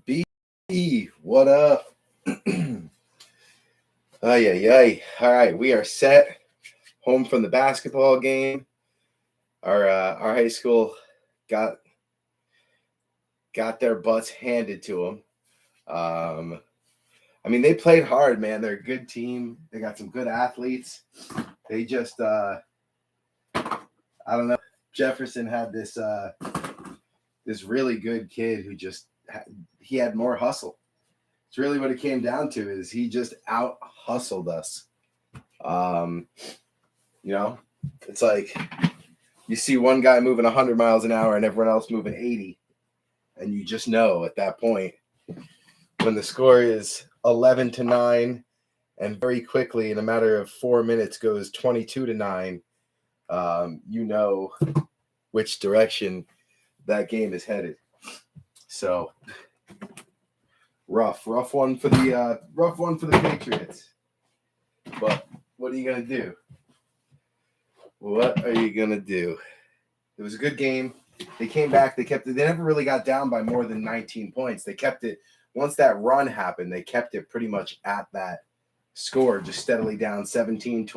B, what up? Ay. All right, we are set. Home from the basketball game. Our high school got their butts handed to them. I mean, they played hard, man. They're a good team. They got some good athletes. They just, I don't know. Jefferson had this really good kid who just he had more hustle. It's really what it came down to is he just out hustled us. It's like you see one guy moving 100 miles an hour and everyone else moving 80. And you just know at that point when the score is 11-9 and very quickly in a matter of 4 minutes goes 22-9, you know which direction that game is headed. So rough one for the Patriots. But what are you gonna do? What are you gonna do? It was a good game. They came back. They kept it. They never really got down by more than 19 points. They kept it. Once that run happened, they kept it pretty much at that score, just steadily down 17-20,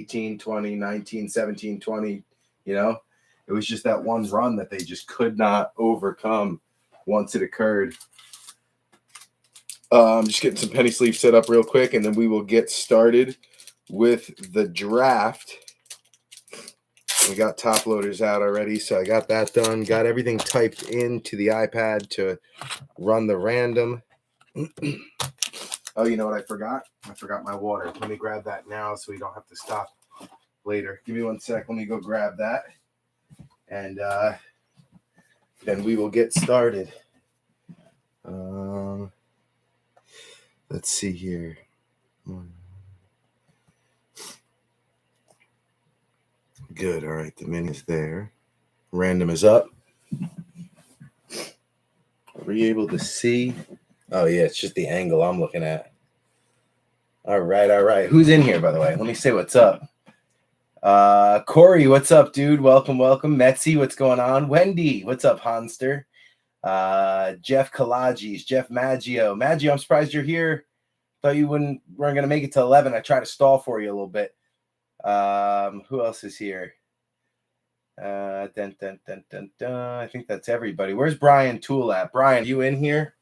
18-20, 19, 17-20. You know, it was just that one run that they just could not overcome once it occurred. I'm just getting some penny sleeves set up real quick, and then we will get started with the draft. We got top loaders out already, so I got that done. Got everything typed into the iPad to run the random. Oh, you know what I forgot? I forgot my water. Let me grab that now so we don't have to stop later. Give me 1 sec. Let me go grab that. And then we will get started. Let's see here. Good. All right. The mini is there. Random is up. Were you able to see? Oh, yeah. It's just the angle I'm looking at. All right. Who's in here, by the way? Let me say what's up. Corey, what's up, dude? Welcome. Metzi, what's going on? Wendy, what's up, Hanster? Jeff Kalagis, Jeff Maggio. Maggio, I'm surprised you're here. Thought you weren't going to make it to 11. I tried to stall for you a little bit. Who else is here? I think that's everybody. Where's Brian Toole at? Brian, you in here?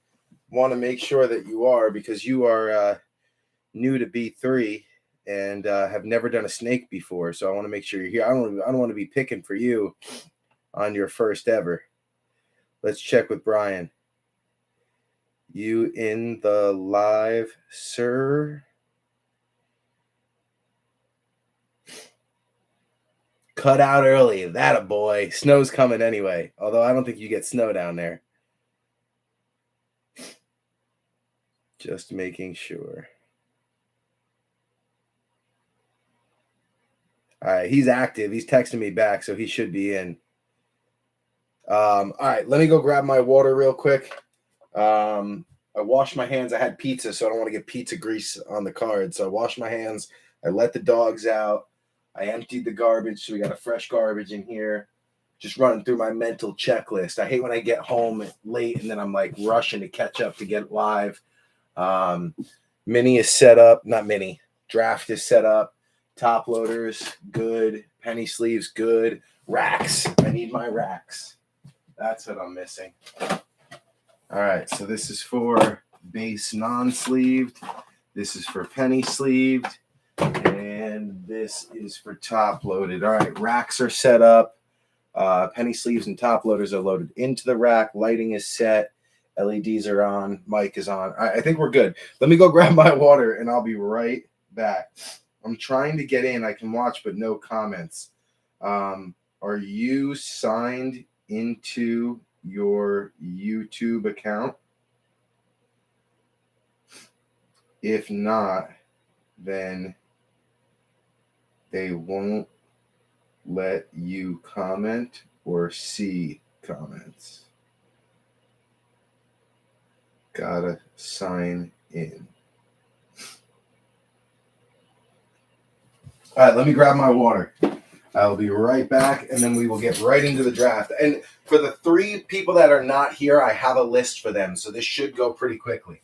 Want to make sure that you are because you are new to B3 and have never done a snake before. So I want to make sure you're here. I don't want to be picking for you on your first ever. Let's check with Brian. You in the live, sir? Cut out early. That a boy. Snow's coming anyway. Although I don't think you get snow down there. Just making sure. All right, he's active. He's texting me back, so he should be in. All right, let me go grab my water real quick. I washed my hands. I had pizza, so I don't want to get pizza grease on the card. So I washed my hands. I let the dogs out. I emptied the garbage, so we got a fresh garbage in here. Just running through my mental checklist. I hate when I get home late and then I'm like rushing to catch up to get live. Mini is set up. Not mini. Draft is set up. Top loaders, good. Penny sleeves, good. Racks. I need my racks. That's what I'm missing. All right, so this is for base non-sleeved. This is for penny sleeved. And this is for top loaded. All right, racks are set up. Penny sleeves and top loaders are loaded into the rack. Lighting is set. LEDs are on. Mic is on. I think we're good. Let me go grab my water, and I'll be right back. I'm trying to get in. I can watch, but no comments. Are you signed into your YouTube account? If not, then they won't let you comment or see comments. Gotta sign in. All right, let me grab my water. I'll be right back, and then we will get right into the draft. And for the 3 people that are not here, I have a list for them, so this should go pretty quickly.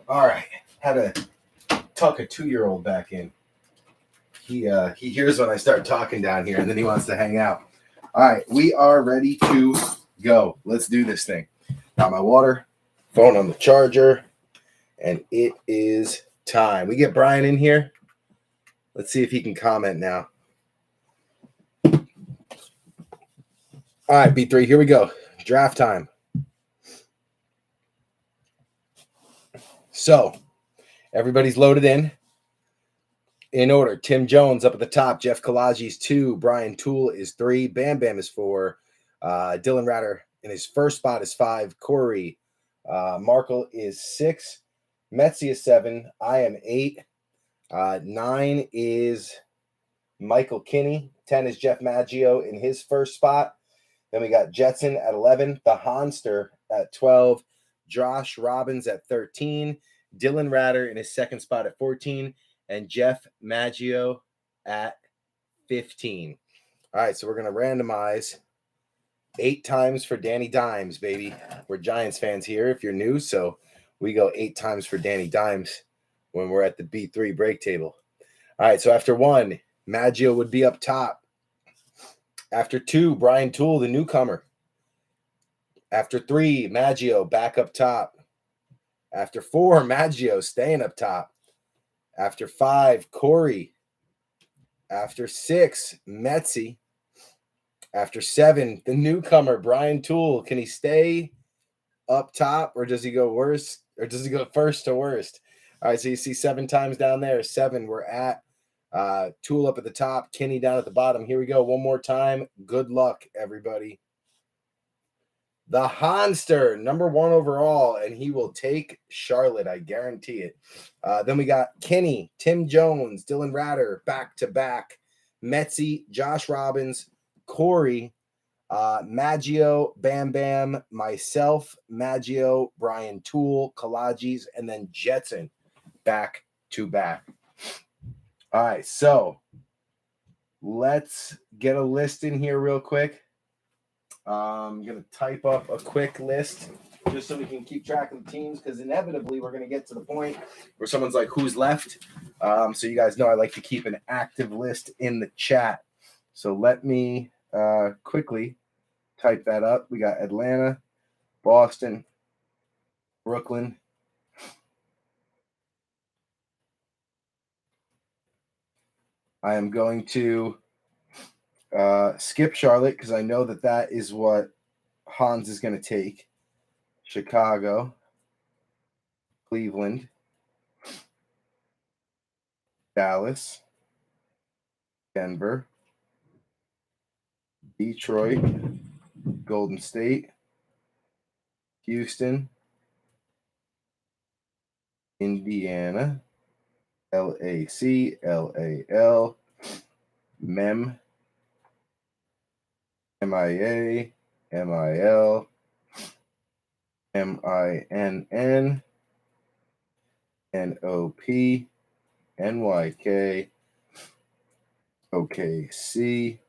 All right. Had to tuck a 2-year-old back in. He hears when I start talking down here, and then he wants to hang out. All right. We are ready to go. Let's do this thing. Got my water, phone on the charger, and it is time. We get Brian in here. Let's see if he can comment now. All right, B3, here we go. Draft time. So, everybody's loaded in order. Tim Jones up at the top. Jeff Kalaji's 2. Brian Toole is 3. Bam Bam is 4. Dylan Ratter in his first spot is 5. Corey Markle is 6. Metzi is 7. I am 8. 9 is Michael Kinney. 10 is Jeff Maggio in his first spot. Then we got Jetson at 11. The Honster at 12. Josh Robbins at 13. Dylan Ratter in his second spot at 14. And Jeff Maggio at 15. All right, so we're going to randomize 8 times for Danny Dimes, baby. We're Giants fans here if you're new, so we go 8 times for Danny Dimes when we're at the B3 break table. All right, so after 1, Maggio would be up top. After 2, Brian Toole, the newcomer. After 3, Maggio back up top. After 4, Maggio staying up top. After 5, Corey. After 6, Metzi. After 7, the newcomer, Brian Toole. Can he stay up top, or does he go worst, or does he go first to worst? All right, so you see 7 times down there. 7, we're at Toole up at the top, Kenny down at the bottom. Here we go. One more time. Good luck, everybody. The Honster, number 1 overall, and he will take Charlotte. I guarantee it. Then we got Kenny, Tim Jones, Dylan Ratter, back-to-back. Metzi, Josh Robbins, Corey, Maggio, Bam Bam, myself, Maggio, Brian Toole, Kalaji's, and then Jetson back-to-back. All right, so let's get a list in here real quick. I'm going to type up a quick list just so we can keep track of the teams, because inevitably we're going to get to the point where someone's like, who's left? So you guys know I like to keep an active list in the chat. So let me quickly type that up. We got Atlanta, Boston, Brooklyn, I am going to skip Charlotte because I know that is what Hans is going to take. Chicago, Cleveland, Dallas, Denver, Detroit, Golden State, Houston, Indiana, LAC, LAL, MEM, MIA, MIL, MINN, NOP, NYK, OKC,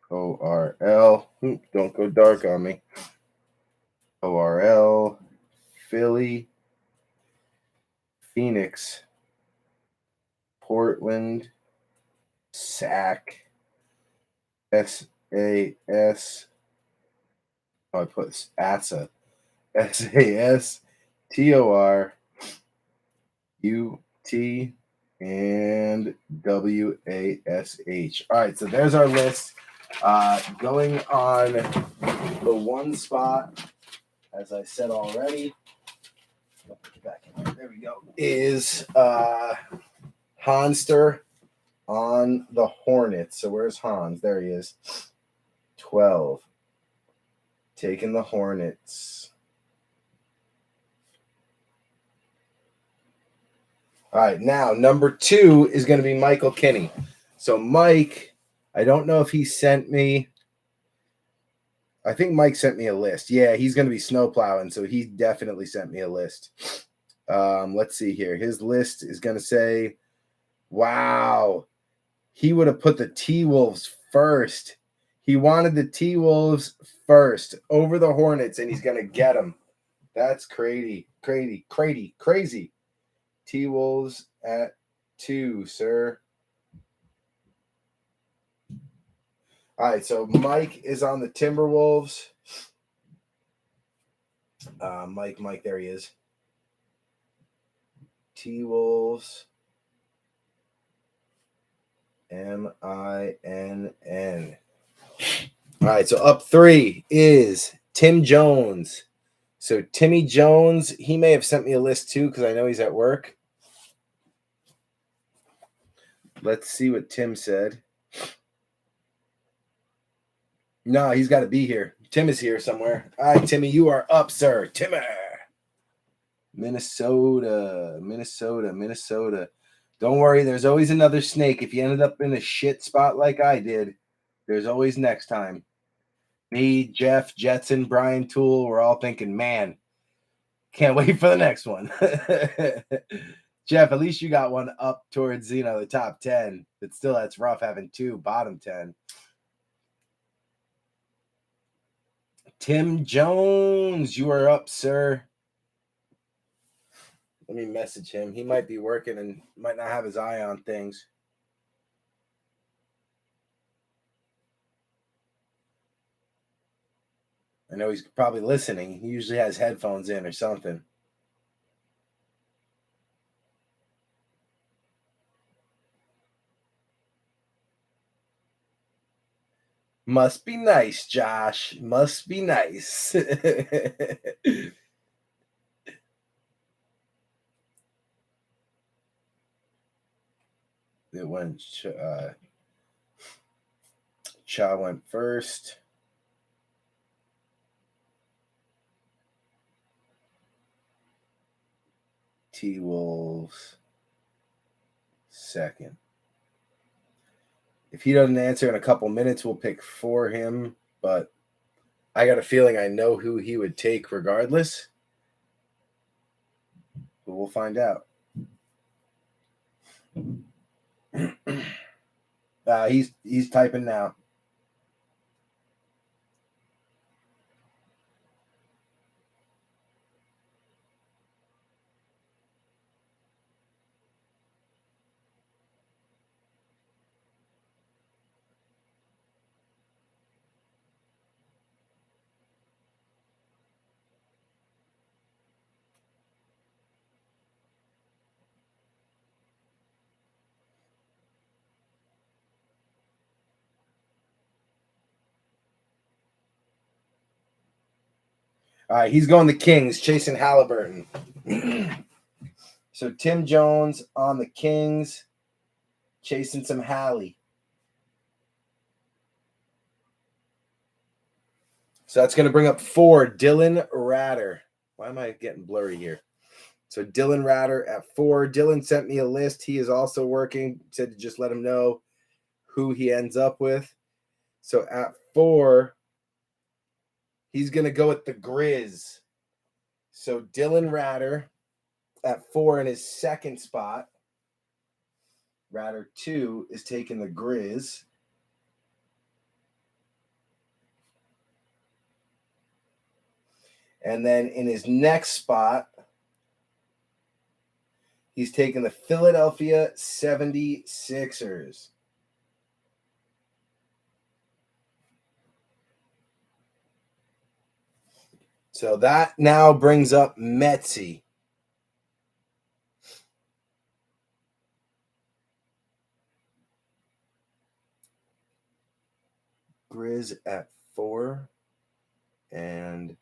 ORL. Don't go dark on me. ORL, Philly, Phoenix, Portland, SAC, SAS. Oh, I put ASA, SAS, TOR, UT, and WASH. All right, so there's our list. Going on the one spot, as I said already, there we go, is Hanster on the Hornets. So where's Hans? There he is. 12. Taking the Hornets. All right, now number 2 is going to be Michael Kinney. So Mike, I don't know if he sent me. I think Mike sent me a list. Yeah, he's going to be snowplowing, so he definitely sent me a list. Let's see here. His list is going to say, wow, he would have put the T-Wolves first. He wanted the T-Wolves first over the Hornets, and he's going to get them. That's crazy. T-Wolves at 2, sir. All right, so Mike is on the Timberwolves. Mike, there he is. T-Wolves. MINN. All right, so up 3 is Tim Jones. So Timmy Jones, he may have sent me a list too because I know he's at work. Let's see what Tim said. No, he's got to be here. Tim is here somewhere. All right, Timmy, you are up, sir. Timmy. Minnesota. Don't worry, there's always another snake. If you ended up in a shit spot like I did, there's always next time. Me, Jeff, Jetson, Brian Toole, we're all thinking, man, can't wait for the next one. Jeff, at least you got one up towards, the top 10. But still, that's rough having 2 bottom 10. Tim Jones, you are up, sir. Let me message him. He might be working and might not have his eye on things. I know he's probably listening. He usually has headphones in or something. Must be nice, Josh. Must be nice. It went. Cha went first. T-Wolves second. If he doesn't answer in a couple minutes, we'll pick for him. But I got a feeling I know who he would take regardless. But we'll find out. He's typing now. All right, he's going the Kings, chasing Halliburton. So Tim Jones on the Kings, chasing some Hallie. So that's going to bring up 4, Dylan Ratter. Why am I getting blurry here? So Dylan Ratter at 4. Dylan sent me a list. He is also working. Said to just let him know who he ends up with. So at 4, he's going to go with the Grizz. So Dylan Ratter at 4 in his second spot. Ratter 2 is taking the Grizz. And then in his next spot, he's taking the Philadelphia 76ers. So that now brings up Metzi. Grizz at 4 and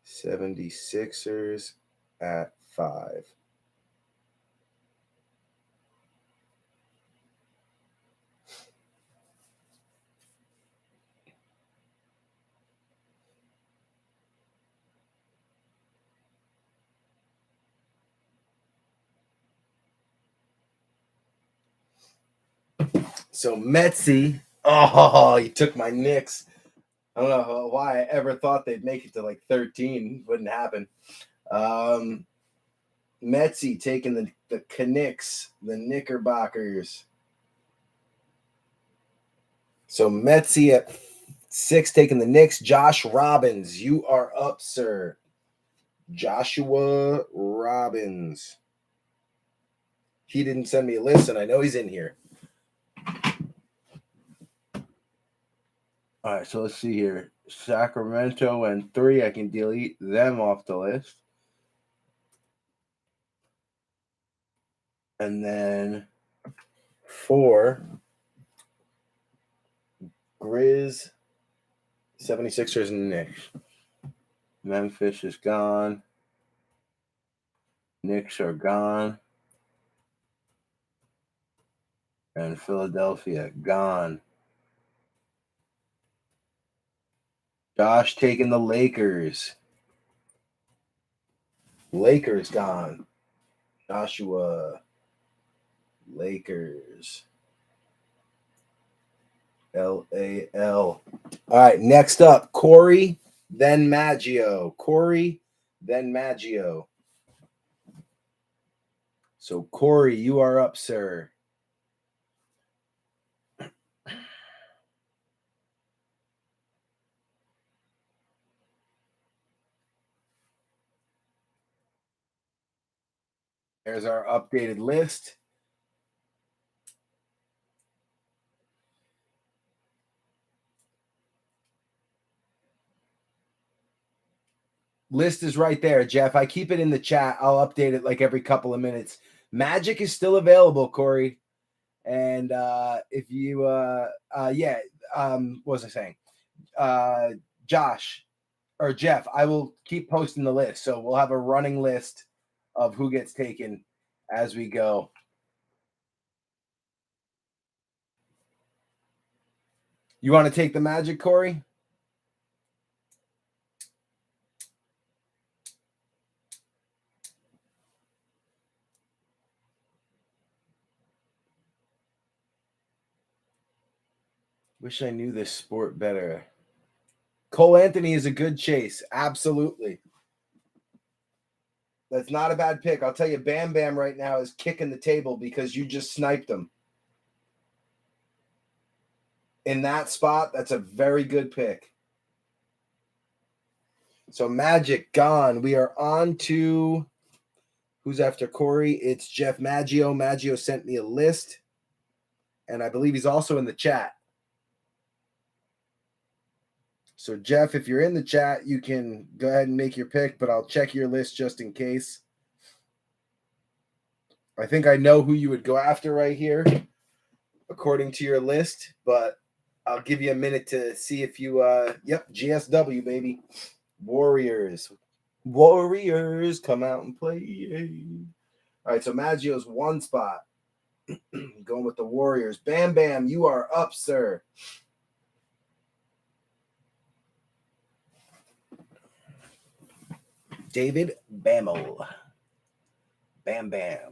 76ers at 5. So Metzi, he took my Knicks. I don't know why I ever thought they'd make it to like 13. Wouldn't happen. Metzi taking the Knicks, the Knickerbockers. So Metzi at 6 taking the Knicks. Josh Robbins, you are up, sir. Joshua Robbins. He didn't send me a list, and I know he's in here. All right, so let's see here. Sacramento and 3, I can delete them off the list. And then 4, Grizz, 76ers, and Knicks. Memphis is gone. Knicks are gone. And Philadelphia gone. Josh taking the Lakers. Lakers gone. Joshua. Lakers. LAL. All right, next up, Corey, then Maggio. Corey, then Maggio. So, Corey, you are up, sir. There's our updated list. List is right there, Jeff. I keep it in the chat. I'll update it like every couple of minutes. Magic is still available, Corey. And if you, what was I saying? Josh or Jeff, I will keep posting the list. So we'll have a running list of who gets taken as we go. You want to take the Magic, Corey? Wish I knew this sport better. Cole Anthony is a good chase. Absolutely. That's not a bad pick. I'll tell you, Bam Bam right now is kicking the table because you just sniped him. In that spot, that's a very good pick. So Magic gone. We are on to who's after Corey. It's Jeff Maggio. Maggio sent me a list, and I believe he's also in the chat. So Jeff, if you're in the chat, you can go ahead and make your pick, but I'll check your list just in case. I think I know who you would go after right here, according to your list, but I'll give you a minute to see if you GSW, baby. Warriors come out and play. All right, so Maggio's one spot. Going with the Warriors. Bam Bam, you are up, sir. David Bammel. Bam Bam.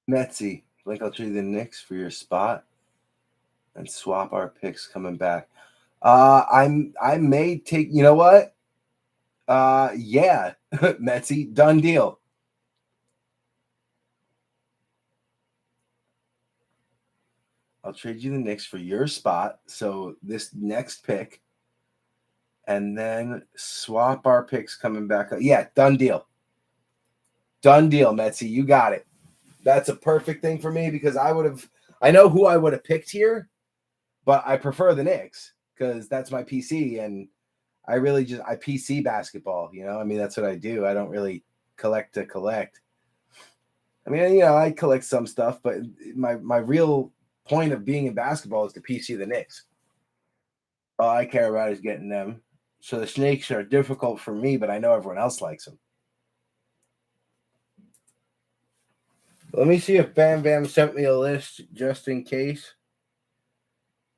Metsy, like I'll trade the Knicks for your spot and swap our picks coming back. I may take, you know what? Yeah, Metsy, done deal. I'll trade you the Knicks for your spot. So this next pick, and then swap our picks coming back. Yeah, done deal. Done deal, Metsy. You got it. That's a perfect thing for me because I know who I would have picked here, but I prefer the Knicks because that's my PC and I PC basketball, I mean, that's what I do. I don't really collect to collect. I mean, I collect some stuff, but my real point of being in basketball is to PC the Knicks. All I care about is getting them. So the Snakes are difficult for me, but I know everyone else likes them. Let me see if Bam Bam sent me a list just in case.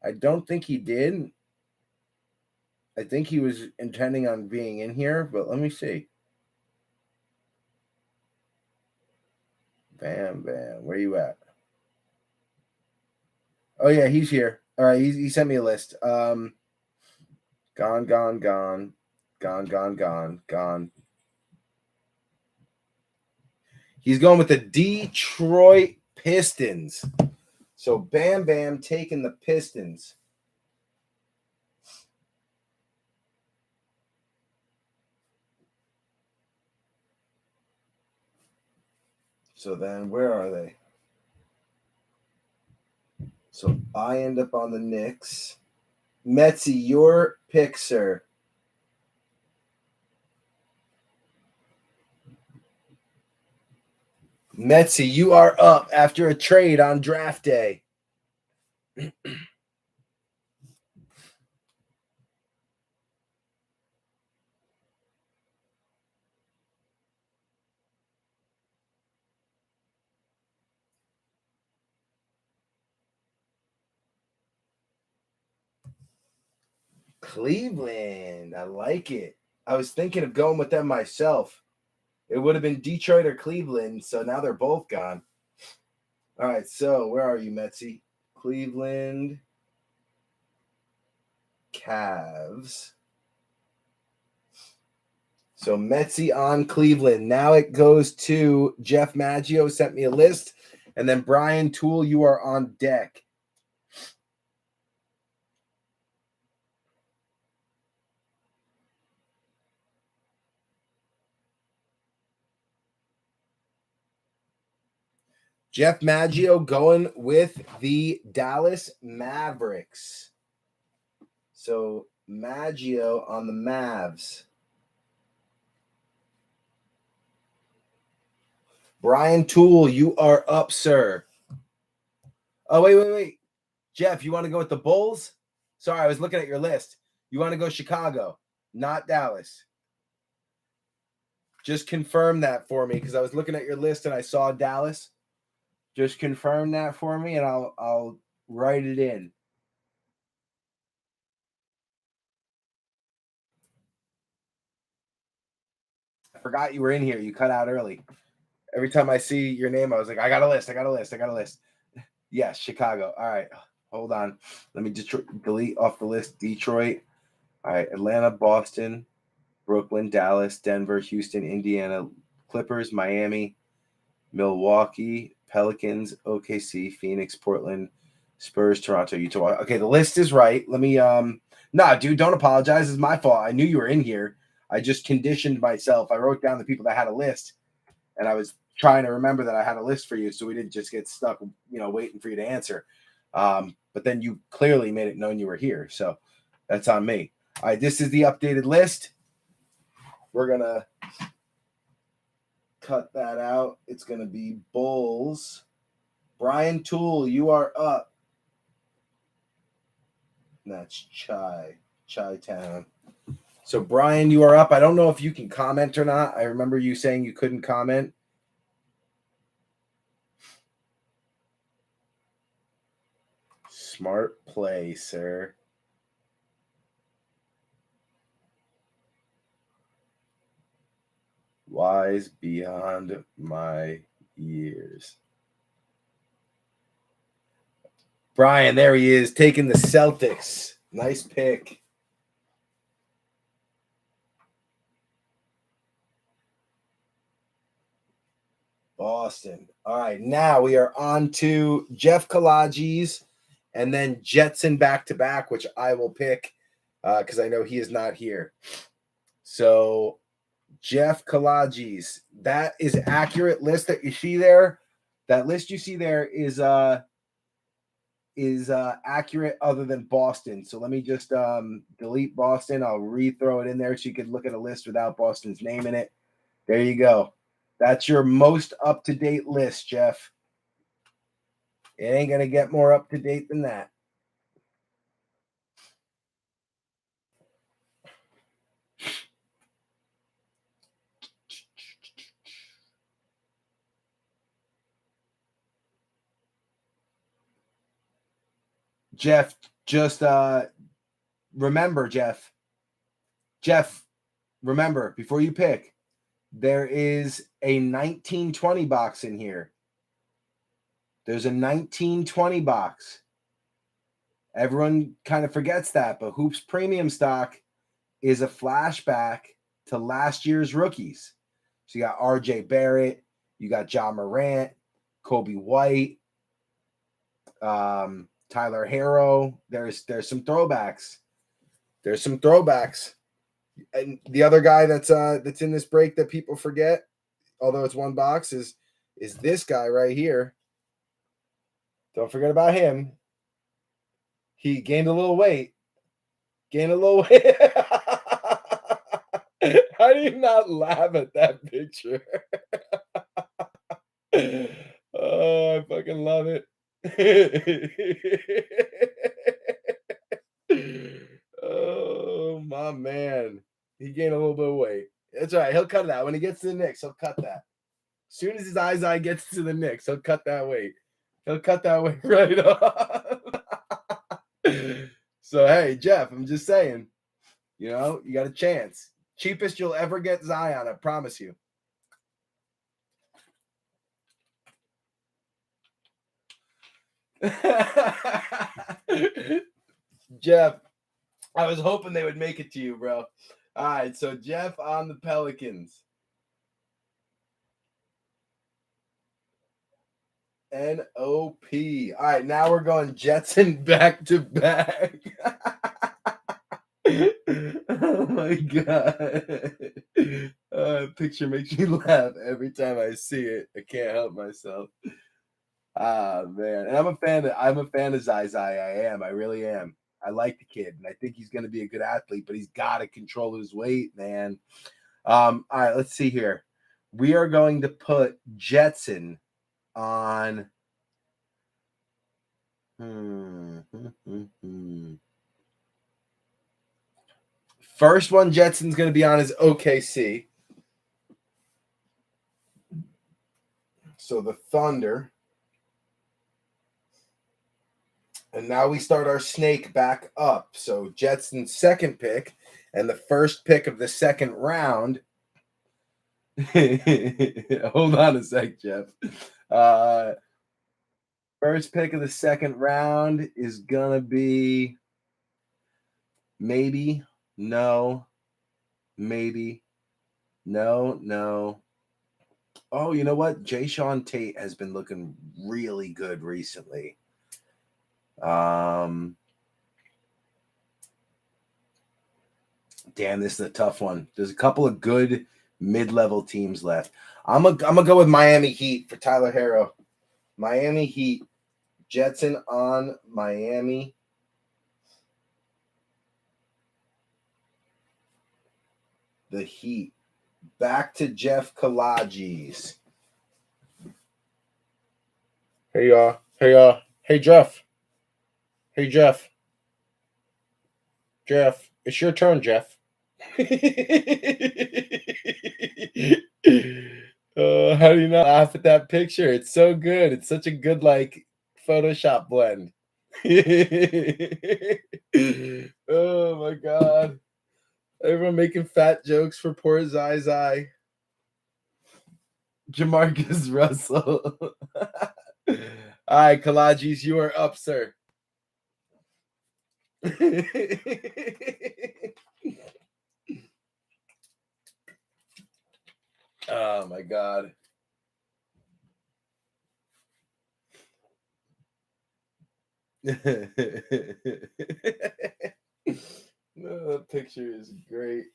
I don't think he did. I think he was intending on being in here, but let me see. Bam Bam, where you at? Oh yeah, he's here. All right, he sent me a list. Gone. He's going with the Detroit Pistons. So Bam Bam taking the Pistons. So then where are they? So I end up on the Knicks. Metsy, your pick, sir. Metsy, you are up after a trade on draft day. Cleveland. I like it. I was thinking of going with them myself. It would have been Detroit or Cleveland, so now they're both gone. All right, so where are you, Metsy? Cleveland Cavs. So Metsy on Cleveland. Now it goes to Jeff Maggio, sent me a list. And then Brian Toole, you are on deck. Jeff Maggio going with the Dallas Mavericks. So Maggio on the Mavs. Brian Toole, you are up, sir. Oh, wait. Jeff, you want to go with the Bulls? Sorry, I was looking at your list. You want to go Chicago, not Dallas. Just confirm that for me because I was looking at your list and I saw Dallas. Just confirm that for me and I'll write it in. I forgot you were in here. You cut out early. Every time I see your name, I was like, I got a list. Yes, Chicago. All right. Hold on. Let me delete off the list Detroit. All right. Atlanta, Boston, Brooklyn, Dallas, Denver, Houston, Indiana, Clippers, Miami, Milwaukee, Pelicans, OKC, Phoenix, Portland, Spurs, Toronto, Utah. Okay, the list is right. Let me nah, dude, don't apologize. It's my fault. I knew you were in here. I just conditioned myself. I wrote down the people that had a list, and I was trying to remember that I had a list for you, so we didn't just get stuck, waiting for you to answer. But then you clearly made it known you were here, so that's on me. All right, this is the updated list. We're gonna cut that out. It's gonna be Bulls. Brian Toole, you are up. That's Chi-Town. So, Brian, you are up. I don't know if you can comment or not. I remember you saying you couldn't comment. Smart play, sir. Wise beyond my years. Brian, there he is, taking the Celtics. Nice pick. Boston. All right, now we are on to Jeff Kalaji's and then Jetson back-to-back, which I will pick because I know he is not here. So Jeff Kalaji's, that is accurate list that you see there. That list you see there is accurate other than Boston. So let me just delete Boston. I'll re-throw it in there so you can look at a list without Boston's name in it. There you go. That's your most up-to-date list, Jeff. It ain't going to get more up-to-date than that. Jeff, just remember, Jeff, remember, before you pick, there is a 1920 box in here. There's a 1920 box. Everyone kind of forgets that, but Hoops Premium Stock is a flashback to last year's rookies. So you got RJ Barrett, you got Ja Morant, Kobe White, Tyler Harrow. There's some throwbacks. And the other guy that's in this break that people forget, although it's one box, is this guy right here. Don't forget about him. He gained a little weight. How do you not laugh at that picture? Oh, I fucking love it. Oh, my man. He gained a little bit of weight. That's all right. He'll cut it out. When he gets to the Knicks, he'll cut that. As soon as his eye gets to the Knicks, he'll cut that weight. He'll cut that weight right off. So, hey, Jeff, I'm just saying, you got a chance. Cheapest you'll ever get Zion, I promise you. Jeff, I was hoping they would make it to you, bro. All right, so Jeff on the Pelicans. NOP. All right, now we're going Jetson back to back. Oh my god. Picture makes me laugh every time I see it. I can't help myself. Ah man. And I'm a fan of Zai. I am. I really am. I like the kid and I think he's gonna be a good athlete, but he's gotta control his weight, man. All right, let's see here. We are going to put Jetson on First one Jetson's going to be on is OKC. So the Thunder. And now we start our snake back up. So Jetson's second pick and the first pick of the second round. Hold on a sec, Jeff. First pick of the second round is going to be maybe, no, maybe, no. Oh, you know what? Jayshawn Tate has been looking really good recently. Damn, this is a tough one. There's a couple of good mid-level teams left. I'm gonna go with Miami Heat for Tyler Herro. Miami Heat. Jetson on Miami. The Heat. Back to Jeff Kalaji's. Hey y'all. Hey Jeff. Hey Jeff. Jeff, it's your turn, Jeff. How do you not laugh at that picture? It's so good. It's such a good like Photoshop blend. Oh my god. Everyone making fat jokes for poor Zai. Jamarcus Russell. All right, Kalajis, you are up, sir. Oh my god. No, that picture is great.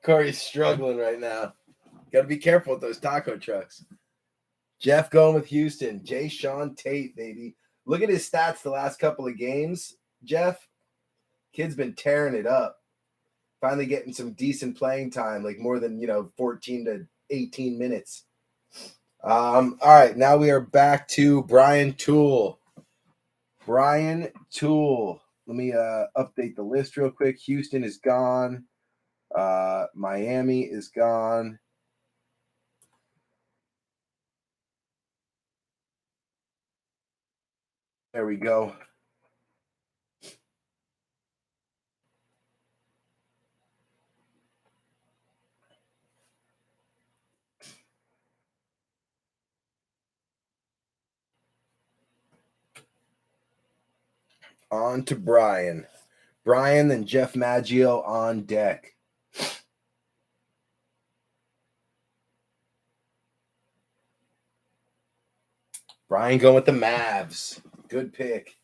Corey's struggling right now. Got to be careful with those taco trucks. Jeff going with Houston. Jayshawn Tate, baby. Look at his stats the last couple of games, Jeff. Kid's been tearing it up. Finally getting some decent playing time, like more than 14 to 18 minutes. All right, now we are back to Brian Toole. Brian Toole. Let me update the list real quick. Houston is gone. Miami is gone. There we go. On to Brian. Brian, then Jeff Maggio on deck. Brian going with the Mavs. Good pick.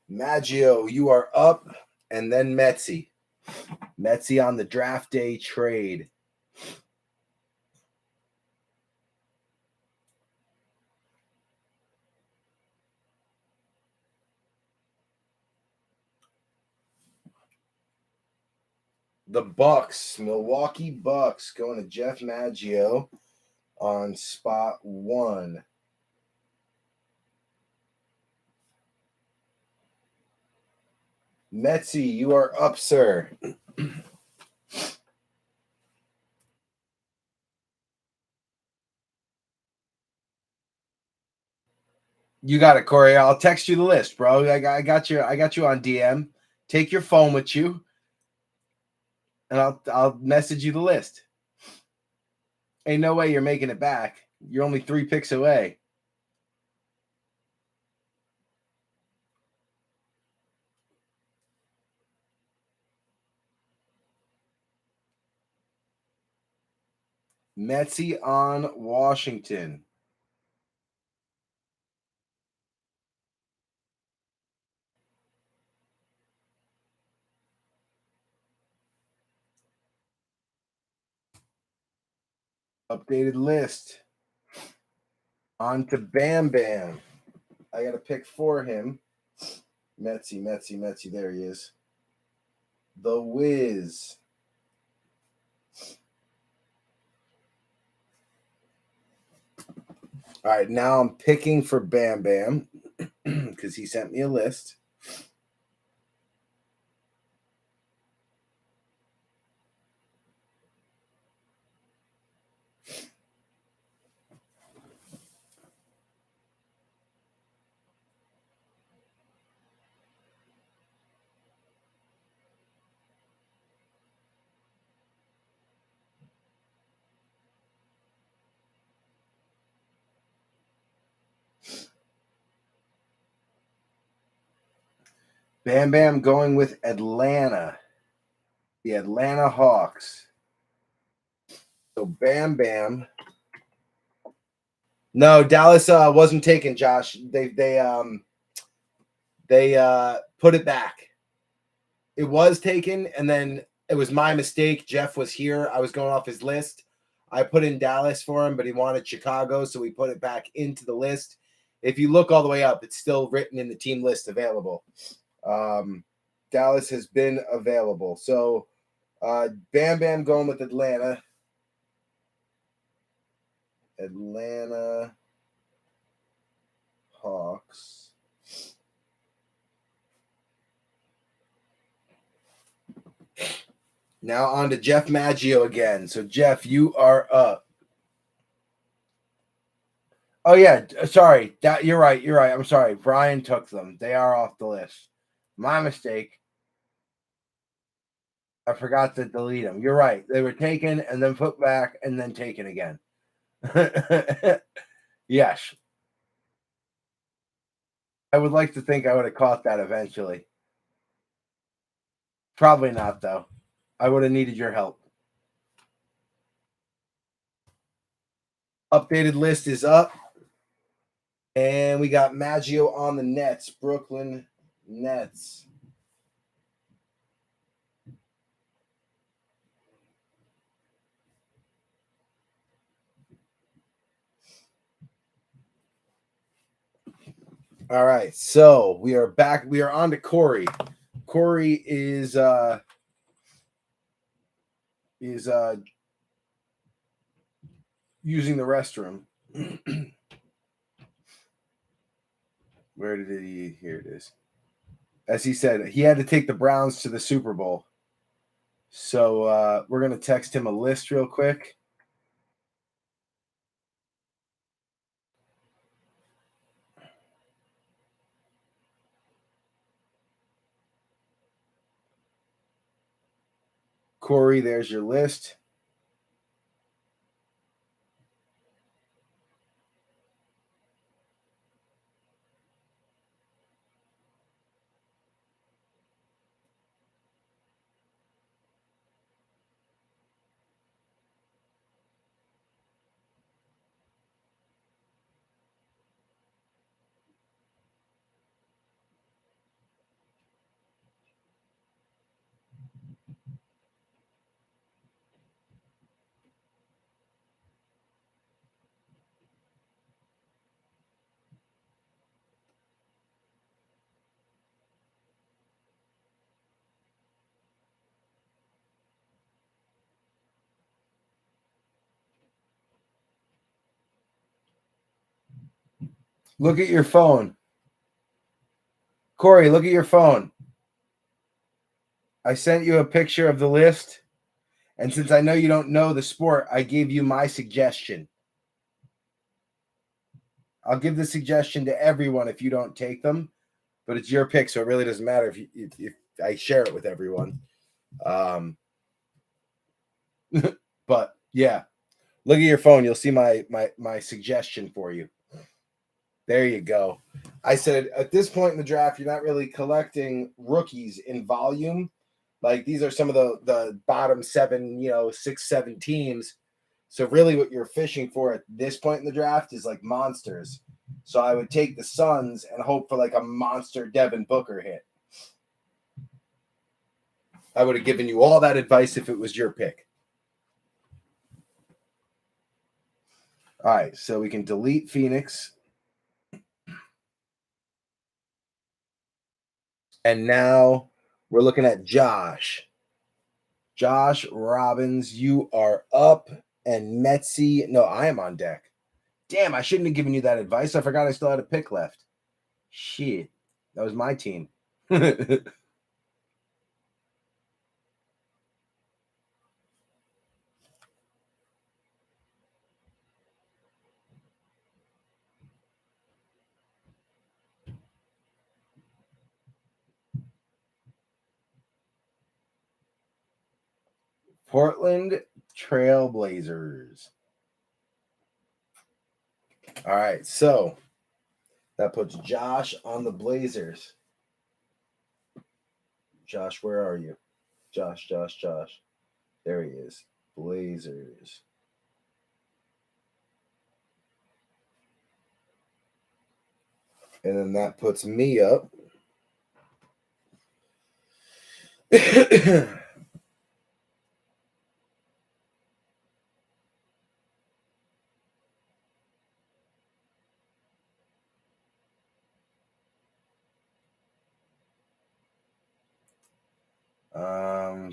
Maggio, you are up, and then Metzi. Metzi on the draft day trade. The Bucks, Milwaukee Bucks, going to Jeff Maggio on spot 1. Metzi, you are up, sir. You got it, Corey. I'll text you the list, bro. I got you. I got you on DM. Take your phone with you, and I'll message you the list. Ain't no way you're making it back. You're only 3 picks away. Metzi on Washington. Updated list. On to Bam Bam. I got a pick for him. Metzi. There he is. The Wiz. All right, now I'm picking for Bam Bam because he sent me a list. Bam Bam going with Atlanta. The Atlanta Hawks. So Bam Bam. No, Dallas wasn't taken, Josh. They put it back. It was taken, and then it was my mistake. Jeff was here. I was going off his list. I put in Dallas for him, but he wanted Chicago, so we put it back into the list. If you look all the way up, it's still written in the team list available. Dallas has been available. So Bam Bam going with Atlanta. Atlanta Hawks. Now on to Jeff Maggio again. So Jeff, you are up. Oh yeah, sorry. You're right. I'm sorry. Brian took them. They are off the list. My mistake. I forgot to delete them. You're right. They were taken and then put back and then taken again. Yes. I would like to think I would have caught that eventually. Probably not, though. I would have needed your help. Updated list is up. And we got Maggio on the Nets. Brooklyn Nets. All right. So we are back. We are on to Corey. Corey is using the restroom. Where did he? Here it is. As he said, he had to take the Browns to the Super Bowl. So we're going to text him a list real quick. Corey, there's your list. Look at your phone. Corey, look at your phone. I sent you a picture of the list, and since I know you don't know the sport, I gave you my suggestion. I'll give the suggestion to everyone if you don't take them, but it's your pick, so it really doesn't matter if I share it with everyone. But yeah, look at your phone. You'll see my suggestion for you. There you go. I said at this point in the draft, you're not really collecting rookies in volume. Like these are some of the bottom 7, 6, 7 teams. So really what you're fishing for at this point in the draft is like monsters. So I would take the Suns and hope for like a monster Devin Booker hit. I would have given you all that advice if it was your pick. All right, so we can delete Phoenix. And now we're looking at Josh. Josh Robbins, you are up. And Metzi, no, I am on deck. Damn, I shouldn't have given you that advice. I forgot I still had a pick left. Shit, that was my team. Portland Trailblazers. All right, so that puts Josh on the Blazers. Josh, where are you? Josh. There he is. Blazers. And then that puts me up.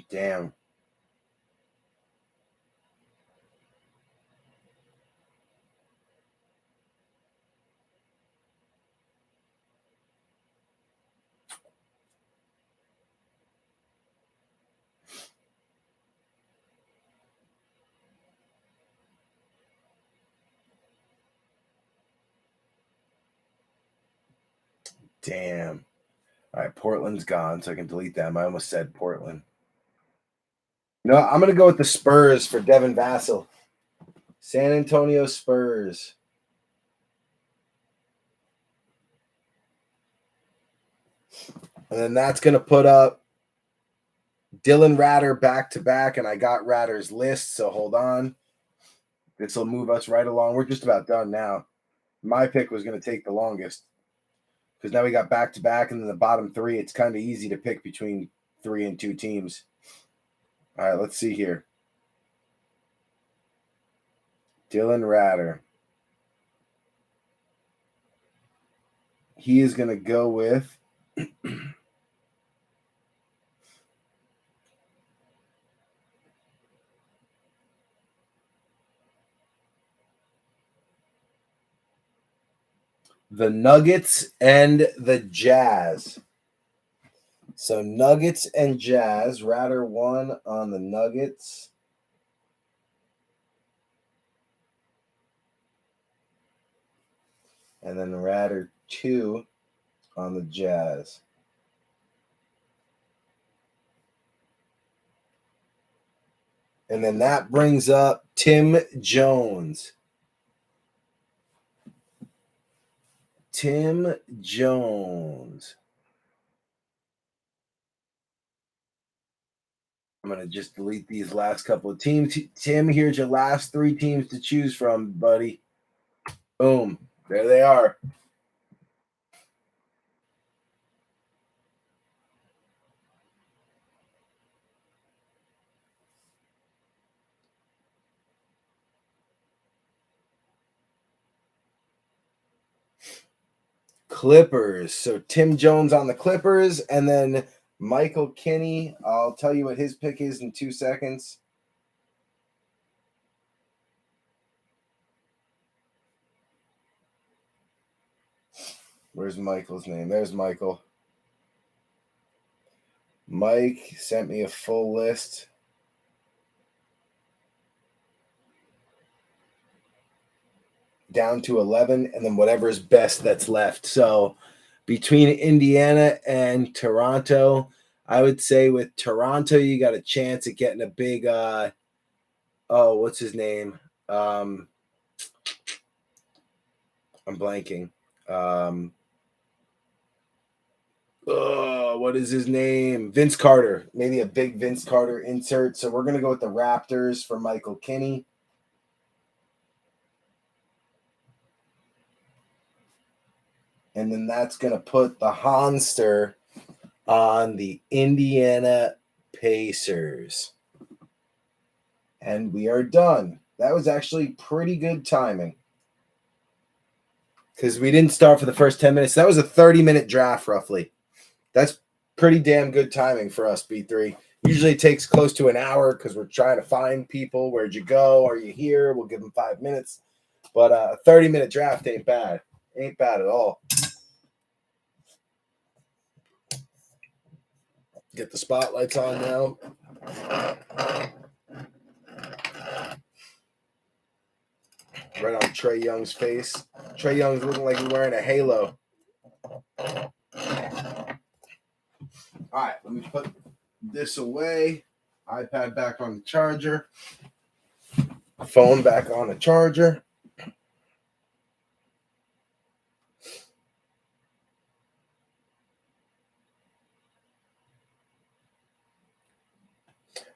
Damn. Damn. All right, Portland's gone, so I can delete them. I almost said Portland. No, I'm going to go with the Spurs for Devin Vassell. San Antonio Spurs. And then that's going to put up Dylan Ratter back to back, and I got Ratter's list, so hold on. This will move us right along. We're just about done now. My pick was going to take the longest because now we got back to back, and then the bottom 3, it's kind of easy to pick between 3 and 2 teams. All right, let's see here. Dylan Ratter. He is going to go with the Nuggets and the Jazz. So Nuggets and Jazz. Ratter 1 on the Nuggets. And then Ratter 2 on the Jazz. And then that brings up Tim Jones. Tim Jones. I'm going to just delete these last couple of teams. Tim, here's your last 3 teams to choose from, buddy. Boom. There they are. Clippers. So Tim Jones on the Clippers, and then Michael Kinney. I'll tell you what his pick is in 2 seconds. Where's Michael's name? There's Michael. Mike sent me a full list. Down to 11, and then whatever is best that's left. So between Indiana and Toronto, I would say with Toronto, you got a chance at getting a big, what's his name? I'm blanking. What is his name? Vince Carter. Maybe a big Vince Carter insert. So we're going to go with the Raptors for Michael Kinney. And then that's going to put the Honster on the Indiana Pacers. And we are done. That was actually pretty good timing, because we didn't start for the first 10 minutes. That was a 30-minute draft, roughly. That's pretty damn good timing for us, B3. Usually it takes close to an hour because we're trying to find people. Where'd you go? Are you here? We'll give them 5 minutes. But a 30-minute draft ain't bad. Ain't bad at all. Get the spotlights on now. Right on Trae Young's face. Trae Young's looking like he's wearing a halo. All right, let me put this away. iPad back on the charger. Phone back on the charger.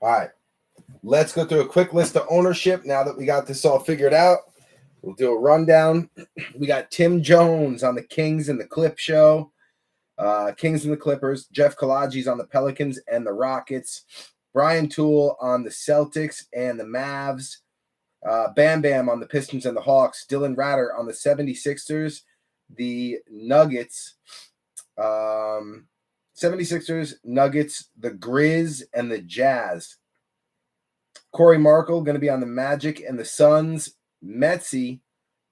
All right, let's go through a quick list of ownership now that we got this all figured out. We'll do a rundown. We got Tim Jones on the Kings and the Clip Show. Kings and the Clippers. Jeff Kalaji's on the Pelicans and the Rockets. Brian Toole on the Celtics and the Mavs. Bam Bam on the Pistons and the Hawks. Dylan Ratter on the 76ers, the Nuggets. 76ers, Nuggets, the Grizz, and the Jazz. Corey Markle going to be on the Magic and the Suns. Metsy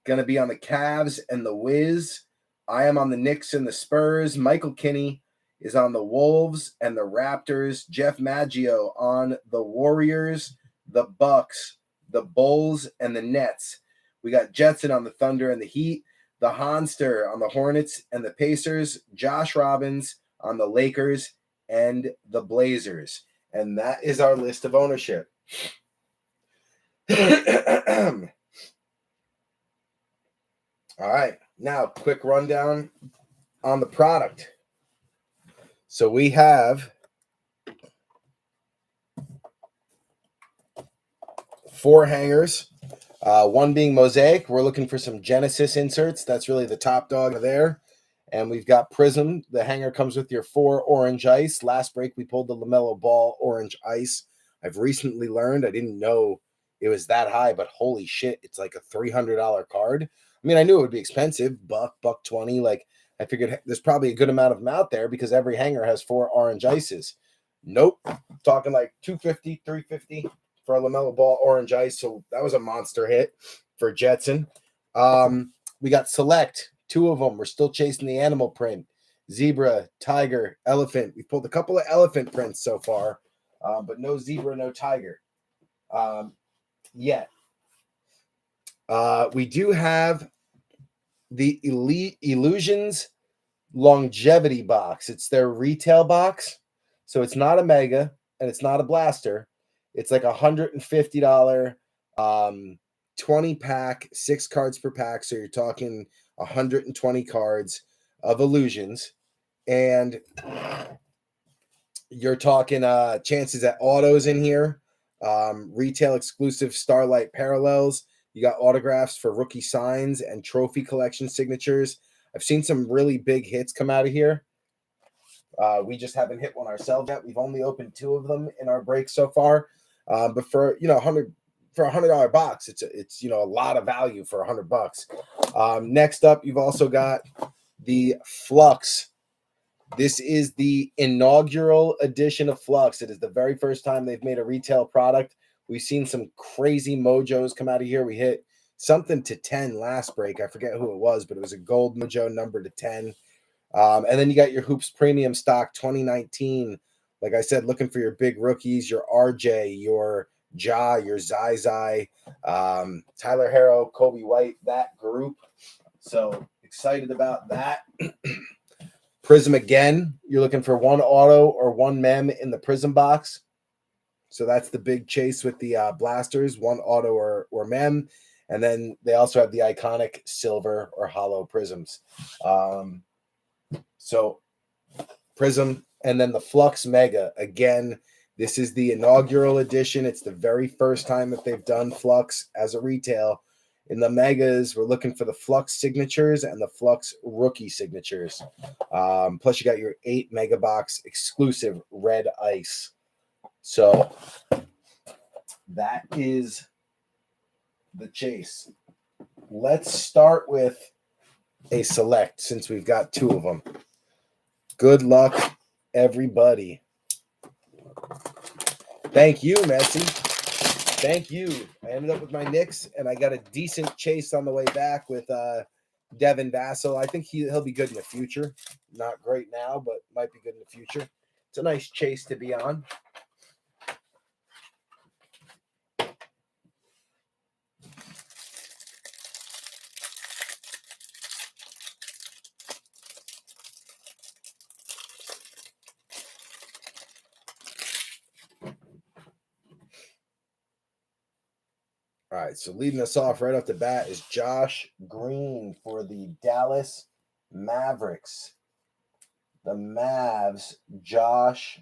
going to be on the Cavs and the Wiz. I am on the Knicks and the Spurs. Michael Kinney is on the Wolves and the Raptors. Jeff Maggio on the Warriors, the Bucks, the Bulls, and the Nets. We got Jetson on the Thunder and the Heat. The Honster on the Hornets and the Pacers. Josh Robbins on the Lakers and the Blazers. And that is our list of ownership. All right, now quick rundown on the product. So we have 4 hangers, one being Mosaic. We're looking for some Genesis inserts. That's really the top dog there. And we've got Prizm. The hanger comes with your 4 orange ice. Last break, we pulled the LaMelo Ball orange ice. I've recently learned, I didn't know it was that high, but holy shit, it's like a $300 card. I mean, I knew it would be expensive, $120. Like, I figured there's probably a good amount of them out there because every hanger has 4 orange ices. Nope. Talking like $250, $350 for a LaMelo Ball orange ice. So that was a monster hit for Jetson. We got Select, 2 of them. We're still chasing the animal print. Zebra, tiger, elephant. We pulled a couple of elephant prints so far, but no zebra, no tiger yet. We do have the Elite Illusions Longevity box. It's their retail box. So it's not a mega and it's not a blaster. It's like $150 20 pack, 6 cards per pack. So you're talking 120 cards of Illusions. And you're talking chances at autos in here. Retail exclusive Starlight Parallels. You got autographs for rookie signs and trophy collection signatures. I've seen some really big hits come out of here. We just haven't hit one ourselves yet. We've only opened 2 of them in our break so far. But for $100 box, it's a lot of value for $100. Next up, you've also got the Flux. This is the inaugural edition of Flux. It is the very first time they've made a retail product. We've seen some crazy mojos come out of here. We hit something to 10 last break. I forget who it was, but it was a gold mojo number to 10. And then you got your Hoops Premium Stock 2019 Like I said, looking for your big rookies, your RJ, your Ja, your Zai, Tyler Harrow, Kobe White, that group. So excited about that. Prizm again. You're looking for one auto or one mem in the Prizm box. So that's the big chase with the blasters, one auto or mem. And then they also have the iconic silver or hollow prisms. So Prizm, and then the Flux Mega. Again, this is the inaugural edition. It's the very first time that they've done Flux as a retail. In the Megas, we're looking for the Flux signatures and the Flux rookie signatures. Plus, you got your 8 mega box exclusive red ice. So that is the chase. Let's start with a select since we've got 2 of them. Good luck, everybody. Thank you, Messi. Thank you. I ended up with my Knicks, and I got a decent chase on the way back with Devin Vassell. I think he'll be good in the future. Not great now, but might be good in the future. It's a nice chase to be on. All right, so leading us off right off the bat is Josh Green for the Dallas Mavericks. The Mavs, Josh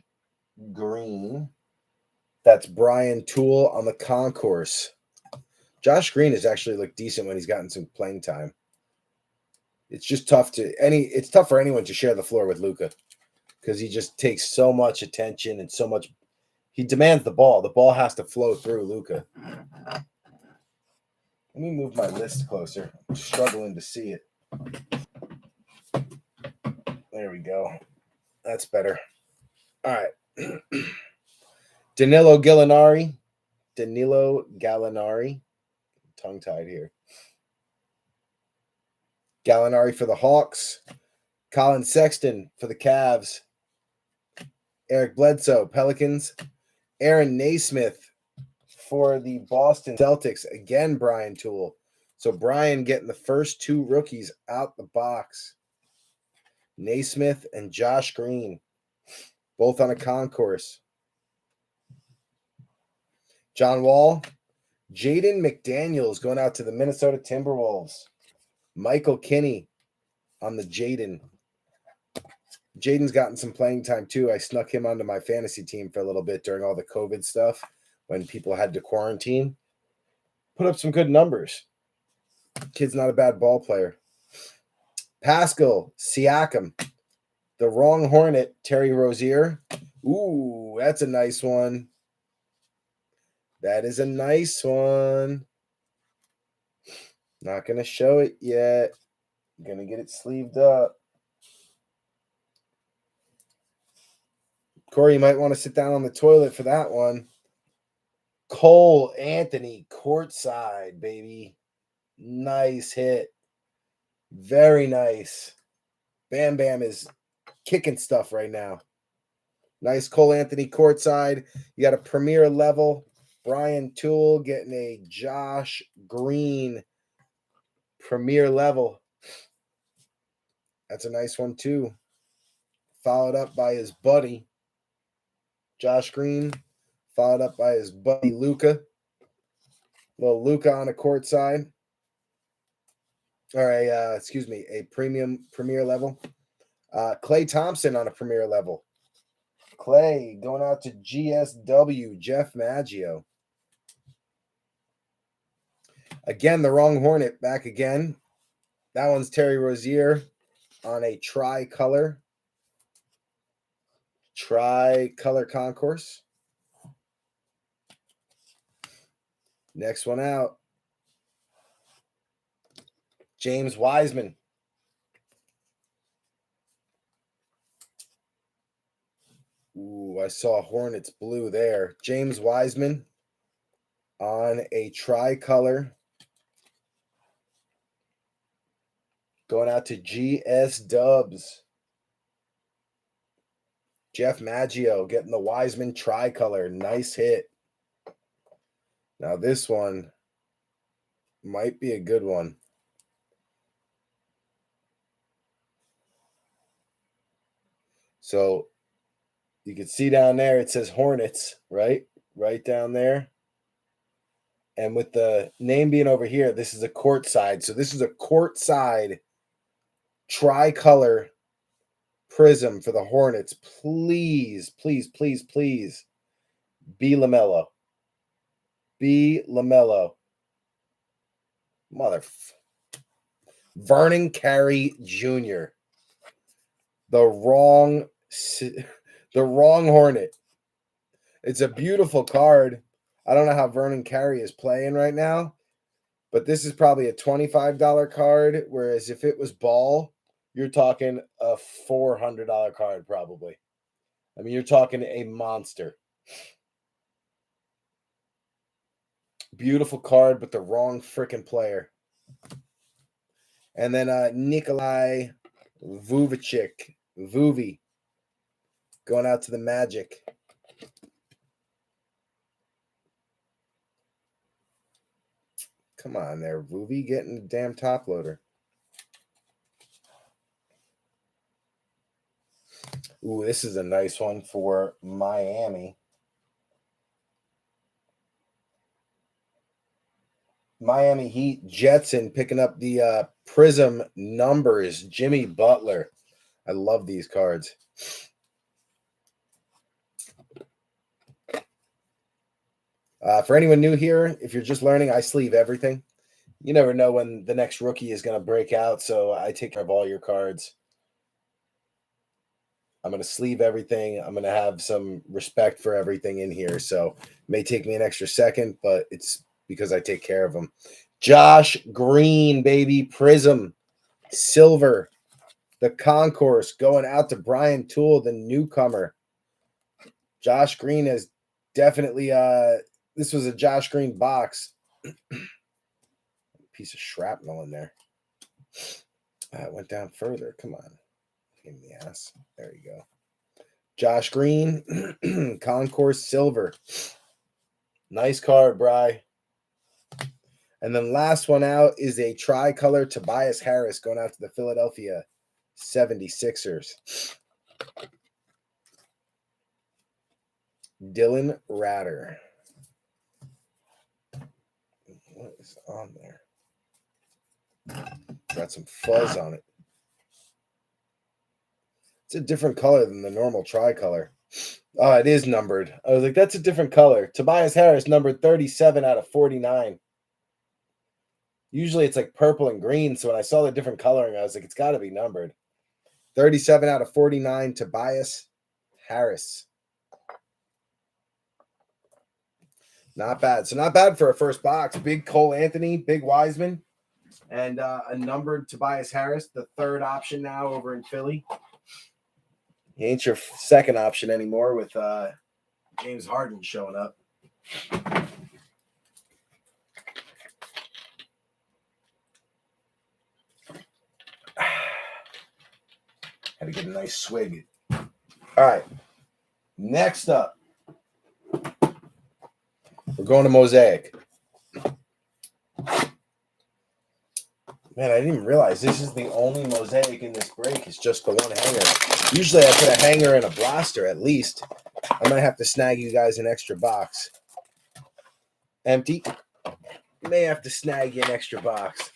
Green. That's Brian Toole on the concourse. Josh Green has actually looked decent when he's gotten some playing time. It's just tough for anyone to share the floor with Luka because he just takes so much attention and so much. He demands the ball. The ball has to flow through Luka. Let me move my list closer. I'm struggling to see it. There we go. That's better. All right. Danilo Gallinari. Tongue-tied here. Gallinari for the Hawks. Colin Sexton for the Cavs. Eric Bledsoe, Pelicans. Aaron Naismith for the Boston Celtics. Again, Brian Toole. So Brian getting the first 2 rookies out the box. Naismith and Josh Green, both on a concourse. John Wall, Jaden McDaniels going out to the Minnesota Timberwolves. Michael Kinney on the Jaden. Jaden's gotten some playing time too. I snuck him onto my fantasy team for a little bit during all the COVID stuff when people had to quarantine. Put up some good numbers. Kid's not a bad ball player. Pascal Siakam, the wrong Hornet, Terry Rozier. Ooh, that's a nice one. That is a nice one. Not going to show it yet. Going to get it sleeved up. Corey, you might want to sit down on the toilet for that one. Cole Anthony, courtside, baby. Nice hit. Very nice. Bam Bam is kicking stuff right now. Nice Cole Anthony courtside. You got a premier level. Brian Toole getting a Josh Green premier level. That's a nice one too. Followed up by his buddy, Josh Green. Followed up by his buddy, Luka. Little Luka on a courtside. Or a premier level. Klay Thompson on a premier level. Clay going out to GSW, Jeff Maggio. Again, the wrong Hornet back again. That one's Terry Rozier on a tri-color concourse. Next one out. James Wiseman. Ooh, I saw Hornets blue there. James Wiseman on a tri-color. Going out to GS Dubs. Jeff Maggio getting the Wiseman tricolor. Nice hit. Now this one might be a good one. So you can see down there, it says Hornets, right? Right down there. And with the name being over here, this is a courtside. So this is a courtside tricolor Prizm for the Hornets. Please, please, please, please be LaMelo. Be LaMelo. Vernon Carey Jr. The wrong Hornet. It's a beautiful card. I don't know how Vernon Carey is playing right now, but this is probably a $25 card, whereas if it was Ball, you're talking a $400 card probably. I mean, you're talking a monster. Beautiful card, but the wrong freaking player. And then Nikolai Vuvicic, Vuvi, going out to the Magic. Come on there, Vuvi, getting the damn top loader. Ooh, this is a nice one for Miami. Miami Heat, Jetson picking up the Prizm numbers. Jimmy Butler. I love these cards. For anyone new here, if you're just learning, I sleeve everything. You never know when the next rookie is going to break out, so I take care of all your cards. I'm going to sleeve everything. I'm going to have some respect for everything in here, so it may take me an extra second, but it's because I take care of them. Josh Green, baby, Prizm, silver, the concourse going out to Brian Toole, the newcomer. Josh Green is definitely this was a Josh Green box. Piece of shrapnel in there. It went down further. Come on. In the ass. There you go. Josh Green, Concourse Silver. Nice card, Bri. And then last one out is a tricolor Tobias Harris going out to the Philadelphia 76ers. Dylan Ratter. What is on there? Got some fuzz on it. It's a different color than the normal tricolor. Oh, it is numbered. I was like, that's a different color. Tobias Harris, numbered 37 out of 49. Usually it's like purple and green, so when I saw the different coloring, I was like, it's got to be numbered. 37 out of 49, Tobias Harris. Not bad. So not bad for a first box. Big Cole Anthony, big Wiseman, and a numbered Tobias Harris, the third option now over in Philly. He ain't your second option anymore with James Harden showing up. Had to get a nice swig. All right. Next up, we're going to Mosaic. Man, I didn't even realize this is the only Mosaic in this break. It's just the one hanger. Usually I put a hanger and a blaster at least. I might have to snag you guys an extra box. Empty. May have to snag you an extra box.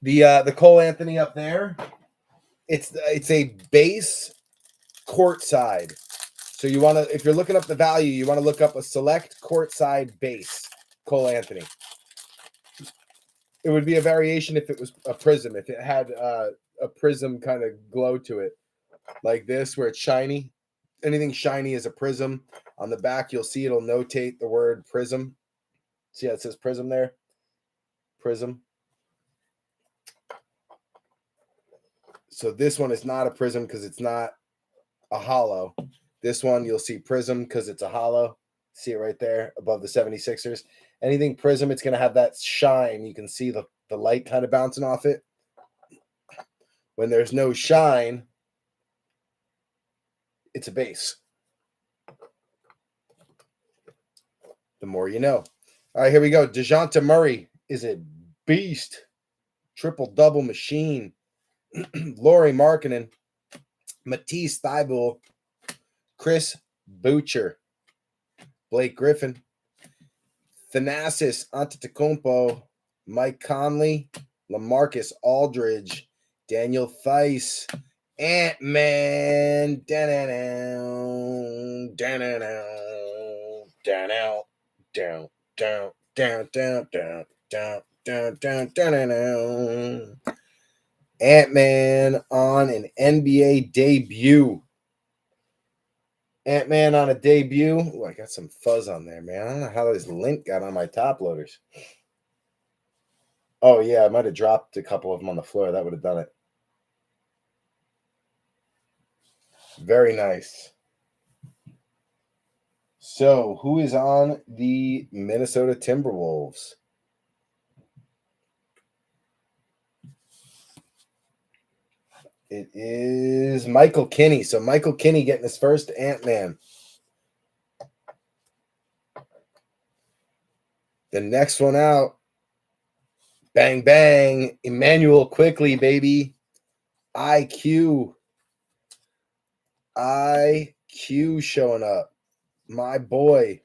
The Cole Anthony up there, it's a base courtside. So you want to, if you're looking up the value, you want to look up a select courtside base Cole Anthony. It would be a variation if it was a Prizm, if it had a Prizm kind of glow to it, like this, where it's shiny. Anything shiny is a Prizm. On the back, you'll see it'll notate the word Prizm. See how it says Prizm there? Prizm. So this one is not a Prizm because it's not a hollow. This one, you'll see Prizm because it's a hollow. See it right there above the 76ers. Anything Prizm, it's going to have that shine. You can see the light kind of bouncing off it. When there's no shine, It's a base. The more you know. All right, here we go. DeJounte Murray is a beast. Triple-double machine. Lauri Markkanen. Matisse Thybulle. Chris Boucher. Blake Griffin. Thanasis Antetokounmpo. Mike Conley. LaMarcus Aldridge. Daniel Theis. Ant-Man. Down, down, down, down, down, down, down, down, down, down, down, down, down. Ant-Man on an NBA debut. Ant-Man on a debut. Ooh, I got some fuzz on there, man. I don't know how this lint got on my top loaders. Oh, yeah, I might have dropped a couple of them on the floor. That would have done it. Very nice. So, who is on the Minnesota Timberwolves? It is Michael Kinney. So, Michael Kinney getting his first Ant-Man. The next one out. Bang, bang. Emmanuel Quickly, baby. IQ showing up. My boy.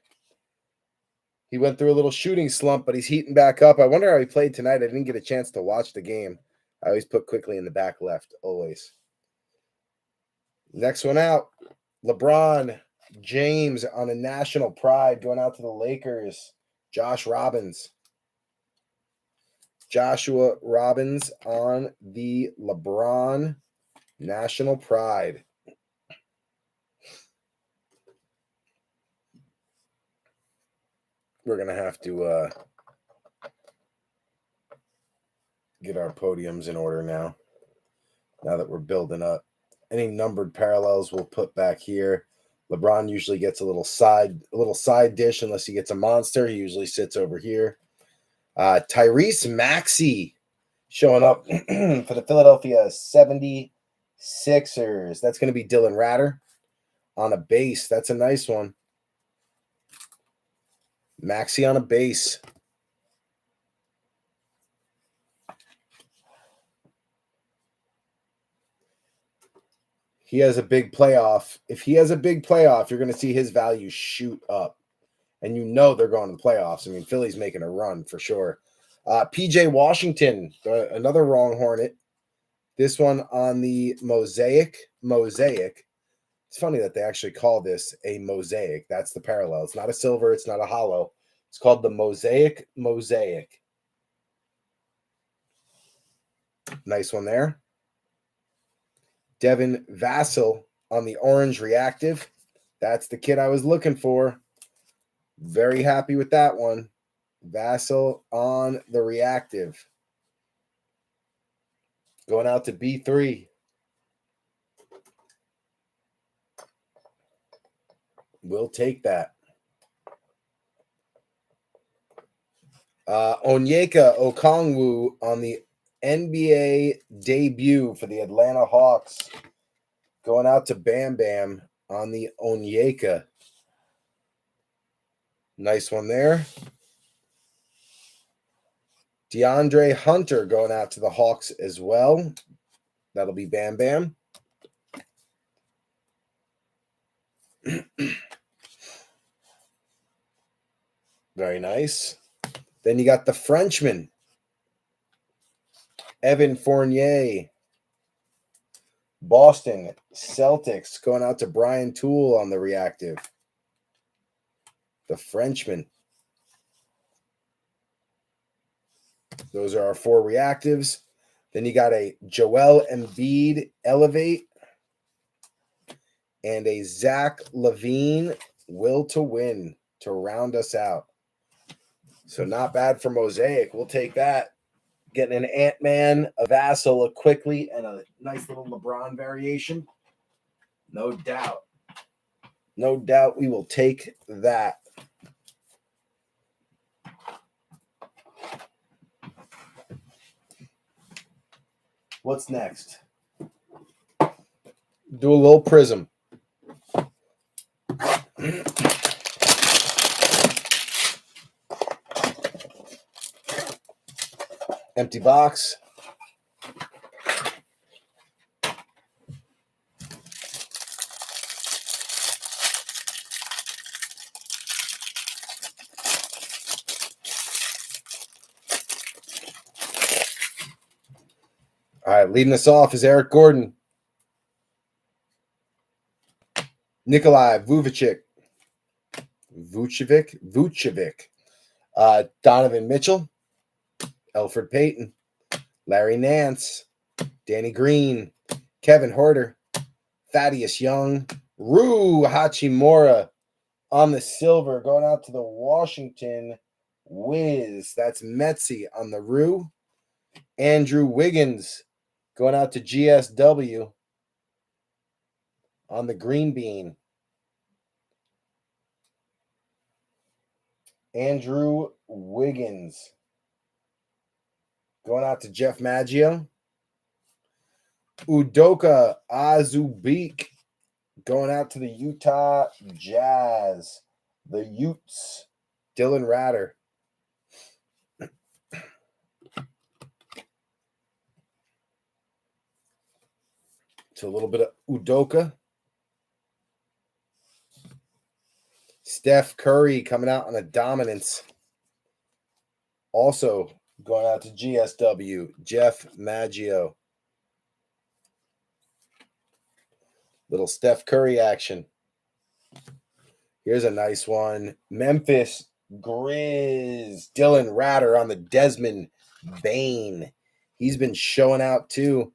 He went through a little shooting slump, but he's heating back up. I wonder how he played tonight. I didn't get a chance to watch the game. I always put Quickly in the back left, always. Next one out. LeBron James on a national pride going out to the Lakers. Josh Robbins. Joshua Robbins on the LeBron national pride. We're going to have to get our podiums in order now that we're building up. Any numbered parallels we'll put back here. LeBron usually gets a little side dish unless he gets a monster. He usually sits over here. Tyrese Maxey showing up for the Philadelphia 76ers. That's going to be Dylan Ratter on a base. That's a nice one. Maxey on a base. He has a big playoff. If he has a big playoff, you're going to see his value shoot up. And you know they're going to the playoffs. I mean, Philly's making a run for sure. PJ Washington, another wrong Hornet. This one on the Mosaic. It's funny that they actually call this a mosaic. That's the parallel. It's not a silver. It's not a hollow. It's called the Mosaic. Nice one there. Devin Vassell on the orange reactive. That's the kid I was looking for. Very happy with that one. Vassell on the reactive. Going out to B3. We'll take that. Onyeka Okongwu on the NBA debut for the Atlanta Hawks. Going out to Bam Bam on the Onyeka. Nice one there. DeAndre Hunter going out to the Hawks as well. That'll be Bam Bam. Very nice. Then you got the Frenchman, Evan Fournier. Boston Celtics going out to Brian Toole on the reactive. The Frenchman. Those are our 4 reactives. Then you got a Joel Embiid Elevate and a Zach LaVine Will to Win to round us out. So not bad for Mosaic. We'll take that. Getting an Ant-Man, a Vassell, a Quickly, and a nice little LeBron variation. No doubt. No doubt we will take that. What's next? Do a little Prizm. Empty box. All right, leading us off is Eric Gordon. Nikolai Vucevic. Donovan Mitchell. Elfrid Payton. Larry Nance. Danny Green. Kevin Huerter. Thaddeus Young. Rui Hachimura on the silver, going out to the Washington Wiz. That's Metzi on the Rui. Andrew Wiggins going out to GSW on the green bean. Andrew Wiggins going out to Jeff Maggio. Udoka Azubuike going out to the Utah Jazz. The Utes. Dylan Ratter. To a little bit of Udoka. Steph Curry coming out on a dominance. Also going out to GSW, Jeff Maggio. Little Steph Curry action. Here's a nice one. Memphis Grizz. Dylan Ratter on the Desmond Bane. He's been showing out too.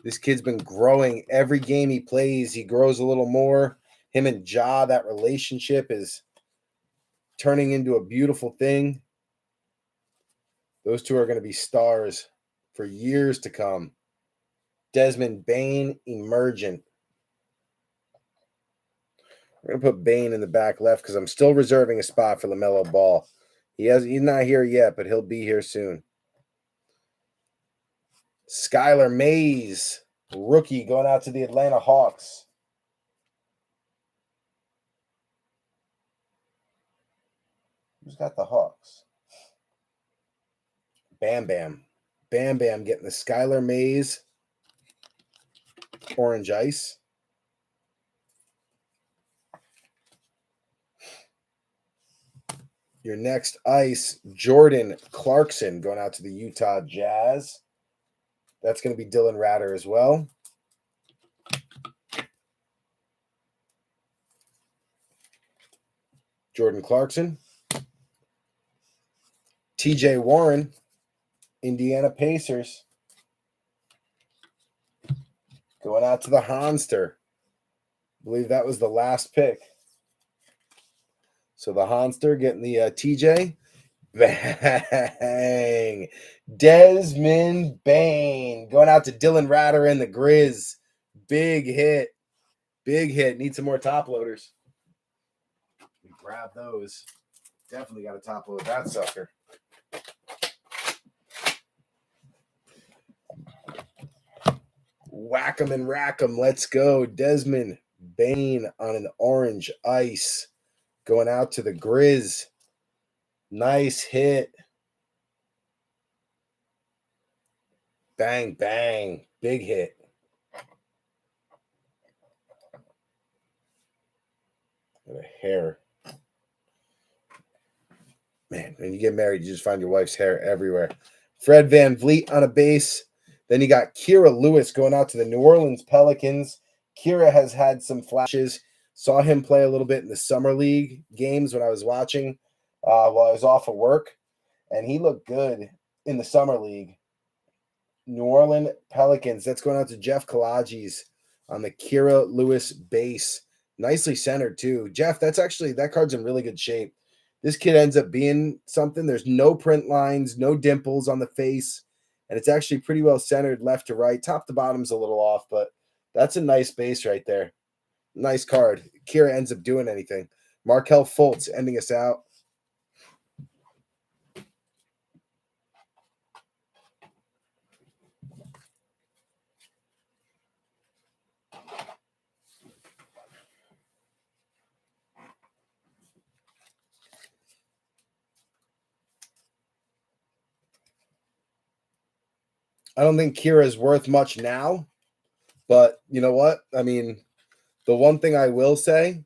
This kid's been growing. Every game he plays, he grows a little more. Him and Ja, that relationship is turning into a beautiful thing. Those two are going to be stars for years to come. Desmond Bane, emergent. We're going to put Bane in the back left because I'm still reserving a spot for LaMelo Ball. He's not here yet, but he'll be here soon. Skylar Mays, rookie, going out to the Atlanta Hawks. Who's got the Hawks? Bam Bam. Bam Bam getting the Skylar Mays orange ice. Your next ice, Jordan Clarkson going out to the Utah Jazz. That's going to be Dylan Ratter as well. Jordan Clarkson. TJ Warren, Indiana Pacers. Going out to the Honster. I believe that was the last pick. So the Honster getting the TJ. Bang. Desmond Bane going out to Dylan Ratter and the Grizz. Big hit. Big hit. Need some more top loaders. Grab those. Definitely got to top load that sucker. Whack 'em and rack 'em. Let's go. Desmond Bane on an orange ice. Going out to the Grizz. Nice hit. Bang, bang. Big hit. Got a hair. Man, when you get married, you just find your wife's hair everywhere. Fred VanVleet on a base. Then you got Kira Lewis going out to the New Orleans Pelicans. Kira has had some flashes. Saw him play a little bit in the summer league games when I was watching while I was off of work. And he looked good in the summer league. New Orleans Pelicans. That's going out to Jeff Kalaji's on the Kira Lewis base. Nicely centered too. Jeff, that card's in really good shape. This kid ends up being something. There's no print lines, no dimples on the face, and it's actually pretty well centered left to right. Top to bottom's a little off, but that's a nice base right there. Nice card. Kira ends up doing anything. Markelle Fultz ending us out. I don't think Kira's worth much now, but you know what? I mean, the one thing I will say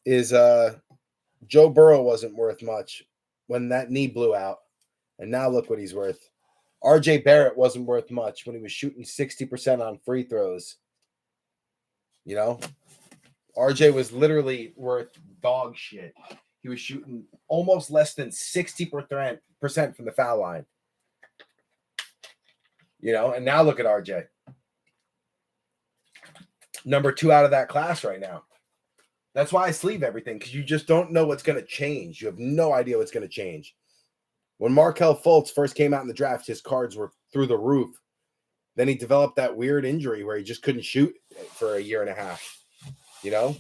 is Joe Burrow wasn't worth much when that knee blew out, and now look what he's worth. RJ Barrett wasn't worth much when he was shooting 60% on free throws. You know, RJ was literally worth dog shit. He was shooting almost less than 60% from the foul line. You know, and now look at RJ. Number 2 out of that class right now. That's why I sleeve everything, because you just don't know what's going to change. You have no idea what's going to change. When Markelle Fultz first came out in the draft, his cards were through the roof. Then he developed that weird injury where he just couldn't shoot for a year and a half. You know,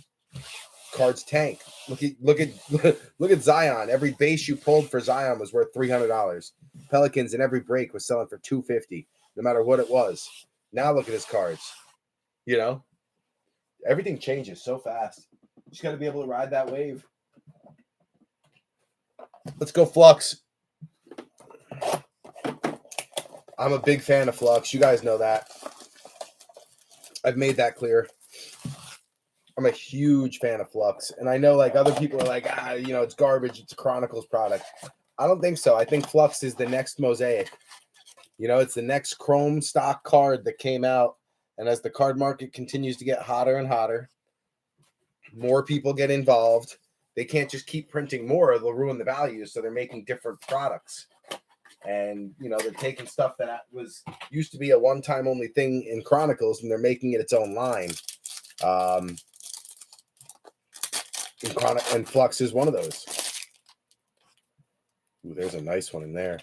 cards tank. Look at Zion. Every base you pulled for Zion was worth $300. Pelicans in every break was selling for $250, no matter what it was. Now look at his cards. You know, everything changes so fast. You just got to be able to ride that wave. Let's go Flux. I'm a big fan of Flux. You guys know that. I've made that clear. I'm a huge fan of Flux. And I know like other people are like, it's garbage. It's a Chronicles product. I don't think so. I think Flux is the next Mosaic. You know, it's the next Chrome stock card that came out. And as the card market continues to get hotter and hotter, more people get involved. They can't just keep printing more. They'll ruin the value. So they're making different products. And, you know, they're taking stuff that used to be a one-time only thing in Chronicles, and they're making it its own line. And Flux is one of those. Ooh, there's a nice one in there.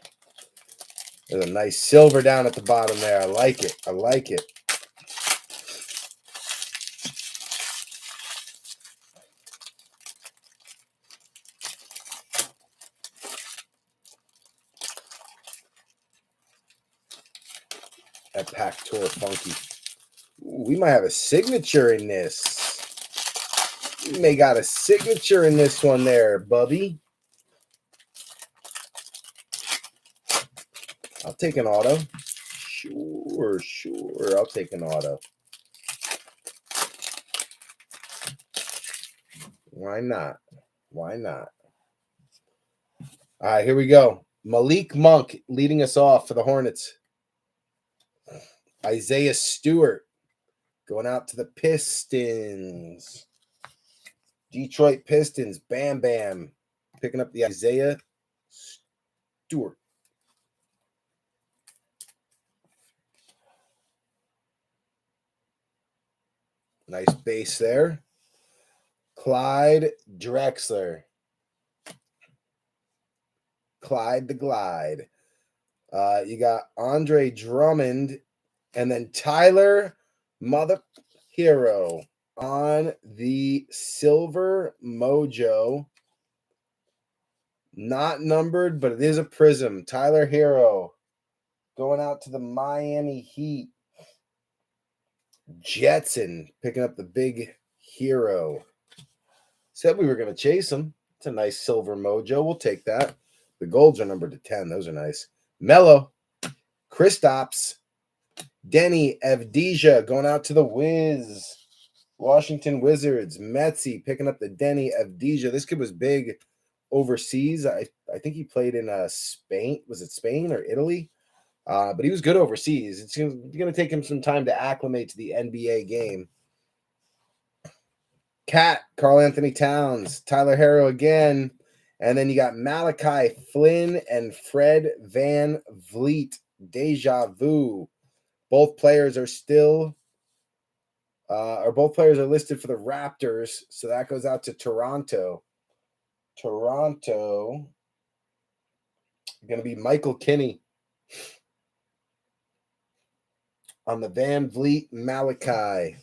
There's a nice silver down at the bottom there. I like it. I like it. That pack tour funky. Ooh, we might have a signature in this. We may got a signature in this one there, Bubby. I'll take an auto. Sure. I'll take an auto. Why not? All right, here we go. Malik Monk leading us off for the Hornets. Isaiah Stewart going out to the Pistons. Detroit Pistons. Bam Bam. Picking up the Isaiah Stewart. Nice base there. Clyde Drexler. Clyde the Glide. You got Andre Drummond and then Tyler Mother Hero on the silver mojo. Not numbered, but it is a Prizm. Tyler Hero going out to the Miami Heat. Jetson picking up the big hero. Said we were going to chase him. It's a nice silver mojo. We'll take that. The golds are numbered to 10. Those are nice. Mello. Kristaps. Denny Avdija going out to the Wiz. Washington Wizards. Metzi picking up the Denny Avdija. This kid was big overseas. I think he played in Spain. Was it Spain or Italy? But he was good overseas. It's going to take him some time to acclimate to the NBA game. Cat, Karl Anthony Towns, Tyler Hero again. And then you got Malachi Flynn and Fred Van Vliet. Deja vu. Both players are still, both players are listed for the Raptors. So that goes out to Toronto. Toronto, going to be Michael Kinney. On the Van Vliet Malachi.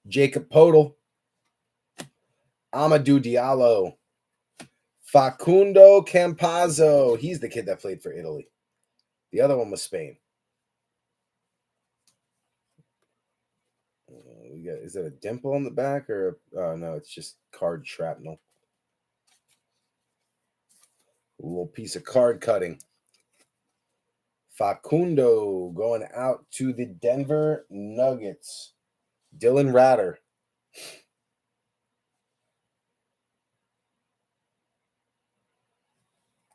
Jacob Podol. Amadou Diallo. Facundo Campazzo. He's the kid that played for Italy. The other one was Spain. Is that a dimple on the back or no, it's just card shrapnel. A little piece of card cutting. Facundo going out to the Denver Nuggets. Dylan Ratter.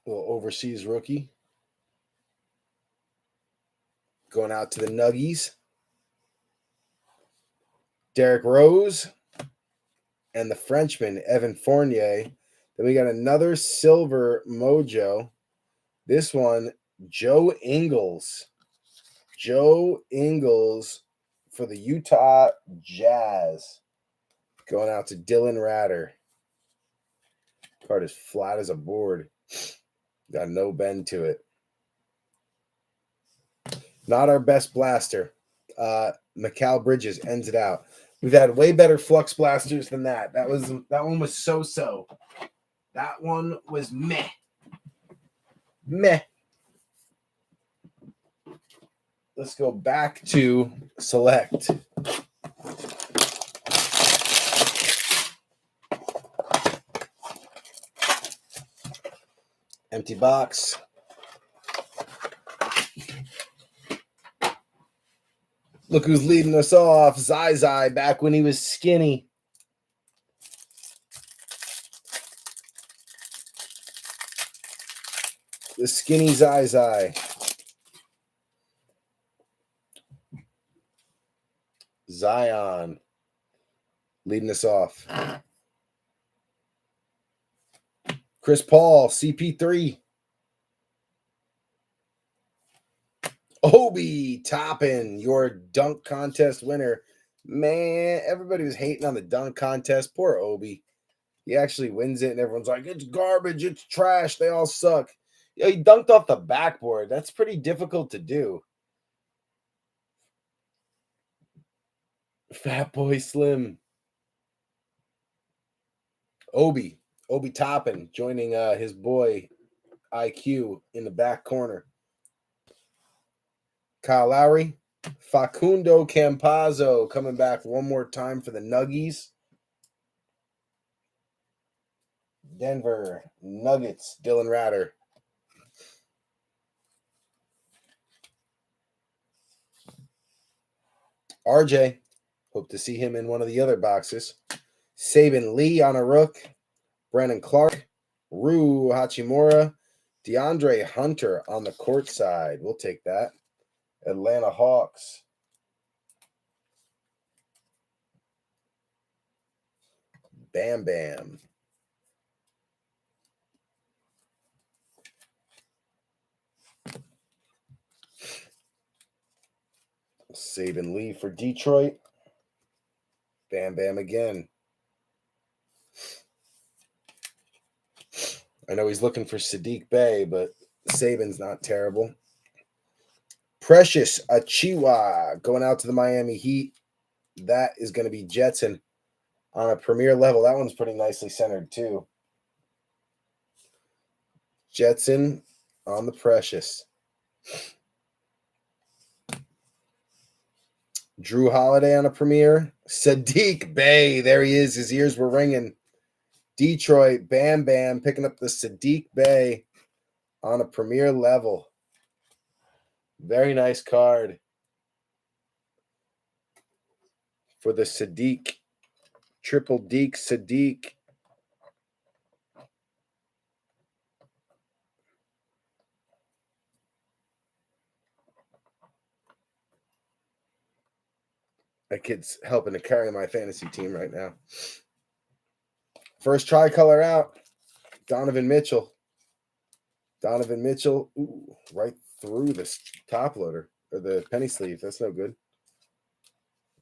Little overseas rookie. Going out to the Nuggies. Derrick Rose. And the Frenchman, Evan Fournier. Then we got another silver mojo. This one, Joe Ingles. Joe Ingles for the Utah Jazz. Going out to Dylan Ratter. Card is flat as a board. Got no bend to it. Not our best blaster. Mikal Bridges ends it out. We've had way better Flux blasters than that. That one was so-so. That one was meh. Meh. Let's go back to select. Empty box. Look who's leading us off. Zai back when he was skinny. The skinny Zai. Zion leading us off. Chris Paul, CP3. Obi Toppin, your dunk contest winner. Man, everybody was hating on the dunk contest. Poor Obi. He actually wins it, and everyone's like, it's garbage, it's trash, they all suck. Yeah, he dunked off the backboard. That's pretty difficult to do. Fat Boy Slim. Obi Toppin joining his boy IQ in the back corner. Kyle Lowry. Facundo Campazzo coming back one more time for the Nuggies. Denver Nuggets, Dylan Ratter. RJ, hope to see him in one of the other boxes. Saban Lee on a rook. Brandon Clark. Rue Hachimura. DeAndre Hunter on the court side. We'll take that. Atlanta Hawks. Bam Bam. Saban Lee for Detroit. Bam Bam again. I know he's looking for Sadiq Bey, but Saban's not terrible. Precious Achiuwa going out to the Miami Heat. That is going to be Jetson on a premier level. That one's pretty nicely centered too. Jetson on the Precious. Drew Holiday on a premier. Sadiq Bey. There he is. His ears were ringing. Detroit. Bam Bam picking up the Sadiq Bey on a premier level. Very nice card for the Sadiq. Triple Deke Sadiq. That kid's helping to carry my fantasy team right now. First tricolor out. Donovan Mitchell. Donovan Mitchell. Ooh, right through this top loader. Or the penny sleeve. That's no good.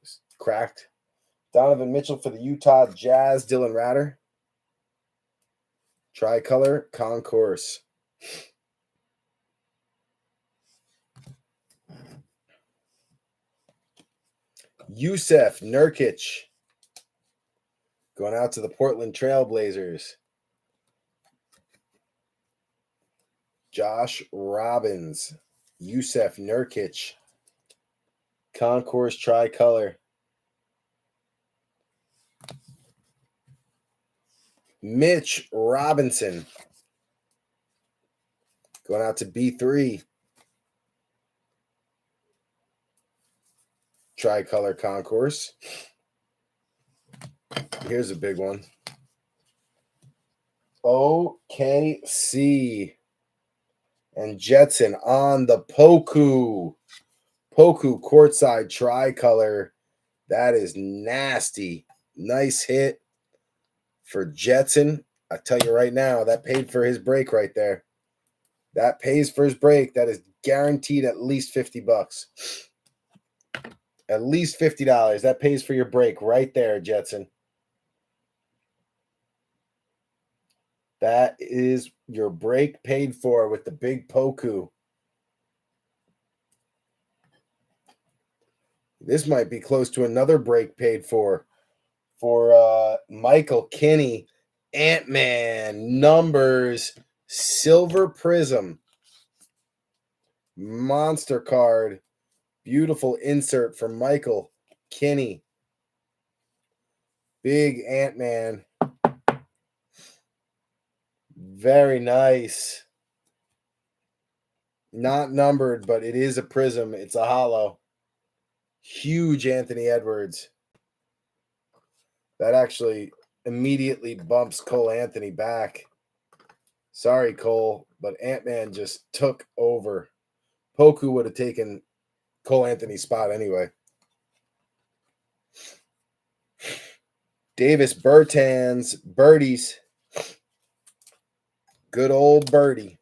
Just cracked. Donovan Mitchell for the Utah Jazz. Dylan Ratter. Tricolor Concourse. Yusef Nurkic going out to the Portland Trailblazers. Josh Robbins, Yusef Nurkic, Concourse Tricolor. Mitch Robinson going out to B3. tricolor concourse. Here's a big one. OKC and Jetson on the Poku. Poku courtside tricolor. That is nasty. Nice hit for Jetson. I tell you right now, that paid for his break right there. That pays for his break. That is guaranteed at least $50. At least $50. That pays for your break right there, Jetson. That is your break paid for with the big Poku. This might be close to another break paid for Michael Kinney. Ant-Man numbers, silver Prizm. Monster card. Beautiful insert from Michael Kinney. Big Ant-Man. Very nice. Not numbered, but it is a Prizm. It's a holo. Huge Anthony Edwards. That actually immediately bumps Cole Anthony back. Sorry, Cole, but Ant-Man just took over. Poku would have taken Cole Anthony's spot anyway. Davis Bertans, Birdies. Good old Birdie.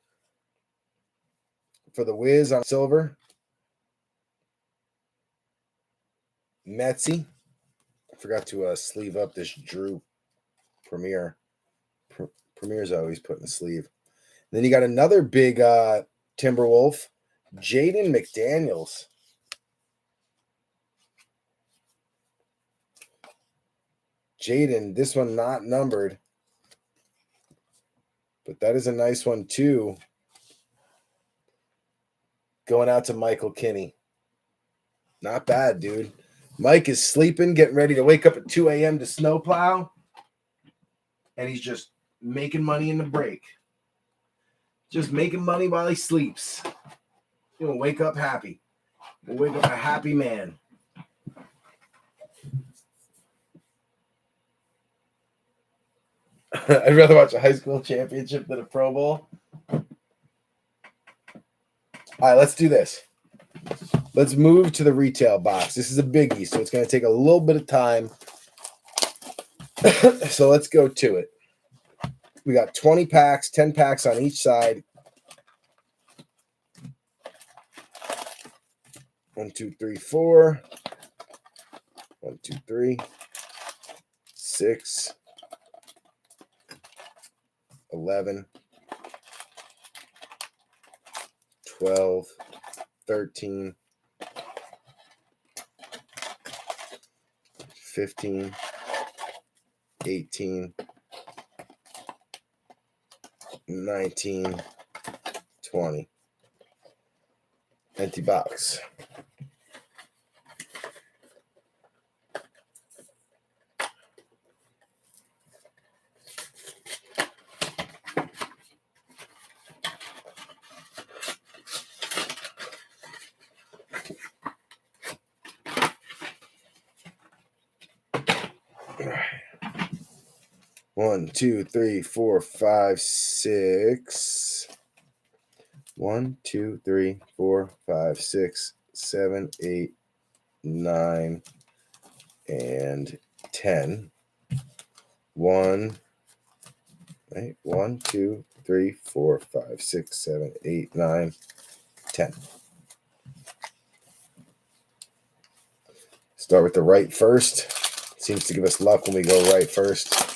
For the Wiz on silver. Metsy. I forgot to sleeve up this Drew Premier. Premier's always putting a sleeve. And then you got another big Timberwolf, Jaden McDaniels. Jaden, this one not numbered. But that is a nice one too. Going out to Michael Kinney. Not bad, dude. Mike is sleeping, getting ready to wake up at 2 a.m. to snowplow. And he's just making money in the break. Just making money while he sleeps. He'll wake up happy. He'll wake up a happy man. I'd rather watch a high school championship than a Pro Bowl. All right, let's do this. Let's move to the retail box. This is a biggie, so it's going to take a little bit of time. So let's go to it. We got 20 packs, 10 packs on each side. 1, 2, 3, 4. 1, 2, 3. 6. 11. 12. 13. 15. 18. 19. 20. Empty box. One, 2, 3, 4, 5, 6. 1, 2, 3, 4, 5, 6, 7, 8, 9, and 10. 1, 2, 3, 4, 5, 6, 7, 8, 9, 10. Start with the right first. Seems to give us luck when we go right first.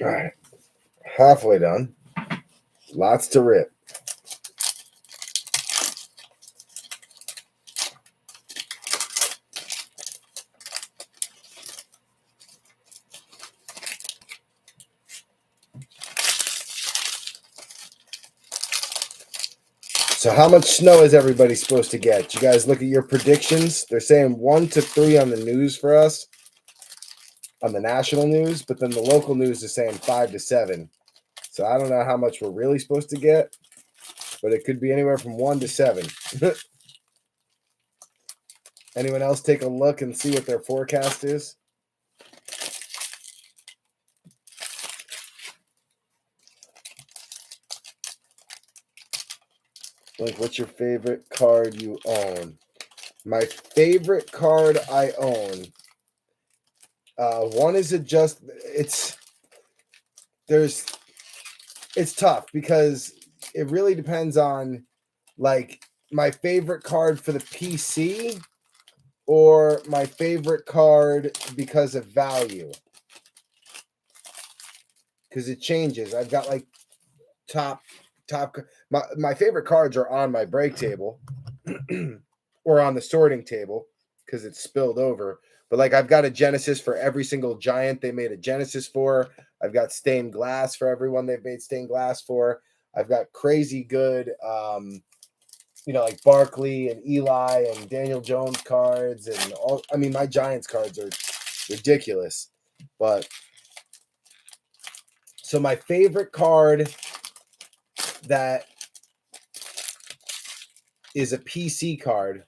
All right. Halfway done. Lots to rip. So how much snow is everybody supposed to get? You guys look at your predictions. They're saying 1 to 3 on the news for us, on the national news, but then the local news is saying 5 to 7. So I don't know how much we're really supposed to get, but it could be anywhere from 1 to 7. Anyone else take a look and see what their forecast is? Like, what's your favorite card you own? My favorite card I own. One is it's tough because it really depends on like my favorite card for the PC or my favorite card because of value. Because it changes. I've got like top my favorite cards are on my break table or on the sorting table because it's spilled over. But like I've got a Genesis for every single giant they made a Genesis for. I've got stained glass for everyone they've made stained glass for. I've got crazy good like Barkley and Eli and Daniel Jones cards and all. I mean, my Giants cards are ridiculous. But so my favorite card that is a PC card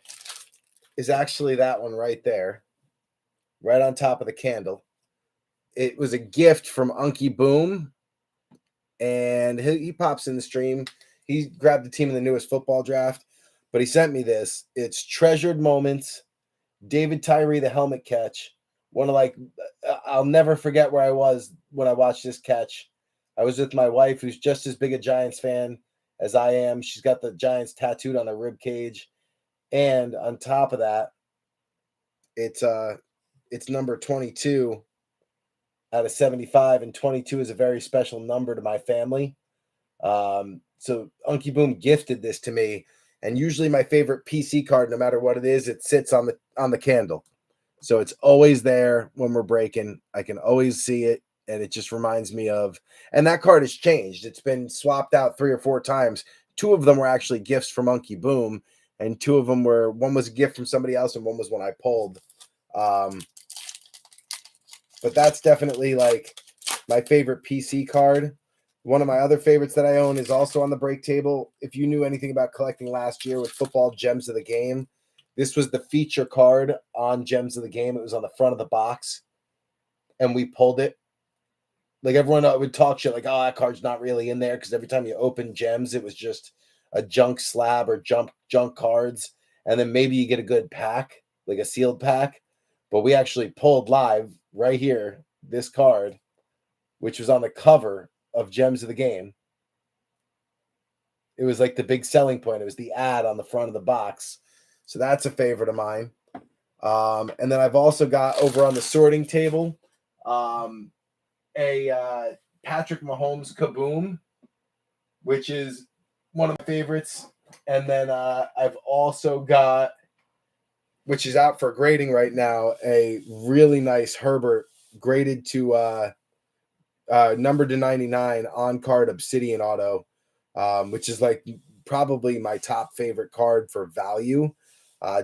is actually that one right there, right on top of the candle. It was a gift from Unky Boom, and he pops in the stream. He grabbed the team in the newest football draft, but he sent me this. It's Treasured Moments, David Tyree, the helmet catch. I'll never forget where I was when I watched this catch. I was with my wife, who's just as big a Giants fan as I am. She's got the Giants tattooed on her rib cage, and on top of that, it's number 22 out of 75, and 22 is a very special number to my family. So Unky Boom gifted this to me, and usually my favorite PC card, no matter what it is, it sits on the candle. So it's always there when we're breaking. I can always see it, and it just reminds me of. And that card has changed. It's been swapped out 3 or 4 times. 2 of them were actually gifts from Unky Boom, and 2 of them one was a gift from somebody else, and one was one I pulled. But that's definitely like my favorite PC card. One of my other favorites that I own is also on the break table. If you knew anything about collecting last year with football Gems of the Game, this was the feature card on Gems of the Game. It was on the front of the box, and we pulled it. Like everyone would talk shit like, oh, that card's not really in there because every time you open Gems, it was just a junk slab or junk cards. And then maybe you get a good pack, like a sealed pack. But we actually pulled live right here this card, which was on the cover of Gems of the Game. It was like the big selling point. It was the ad on the front of the box. So that's a favorite of mine. And then I've also got over on the sorting table a Patrick Mahomes Kaboom, which is one of my favorites. And then I've also got, which is out for grading right now, a really nice Herbert graded to number to 99 on card Obsidian Auto, which is like probably my top favorite card for value.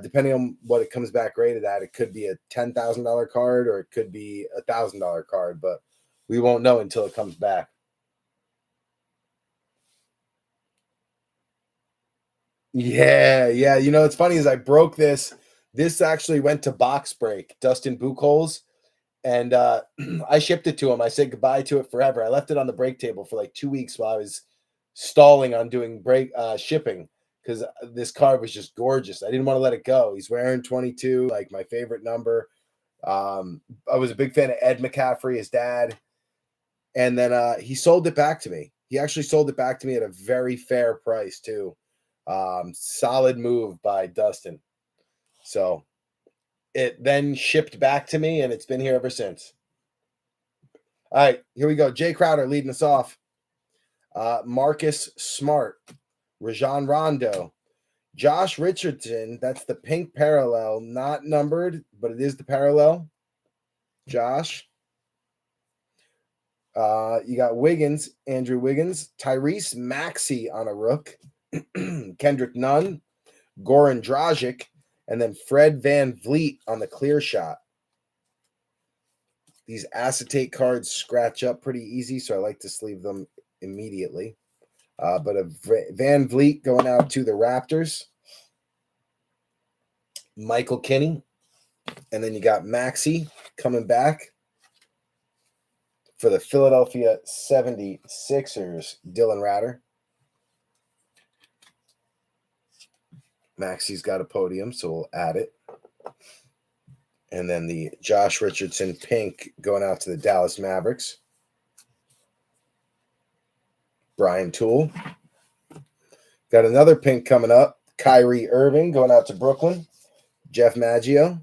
Depending on what it comes back rated at, it could be a $10,000 card or it could be a $1,000 card, but we won't know until it comes back. Yeah. You know, it's funny is I broke this. This actually went to box break, Dustin Buchholz, and I shipped it to him. I said goodbye to it forever. I left it on the break table for like 2 weeks while I was stalling on doing shipping because this card was just gorgeous. I didn't want to let it go. He's wearing 22, like my favorite number. I was a big fan of Ed McCaffrey, his dad, and then he sold it back to me. He actually sold it back to me at a very fair price too. Solid move by Dustin. So it then shipped back to me, and it's been here ever since. All right, here we go. Jay Crowder leading us off. Marcus Smart, Rajon Rondo, Josh Richardson. That's the pink parallel, not numbered, but it is the parallel. Josh. You got Wiggins, Andrew Wiggins, Tyrese Maxey on a rook, Kendrick Nunn, Goran Dragic, and then Fred Van Vliet on the clear shot. These acetate cards scratch up pretty easy, so I like to sleeve them immediately. But a Van Vliet going out to the Raptors, Michael Kinney, and then you got Maxey coming back for the Philadelphia 76ers, Dylan Ratter. Maxey's got a podium, so we'll add it. And then the Josh Richardson pink going out to the Dallas Mavericks. Brian Toole. Got another pink coming up. Kyrie Irving going out to Brooklyn. Jeff Maggio.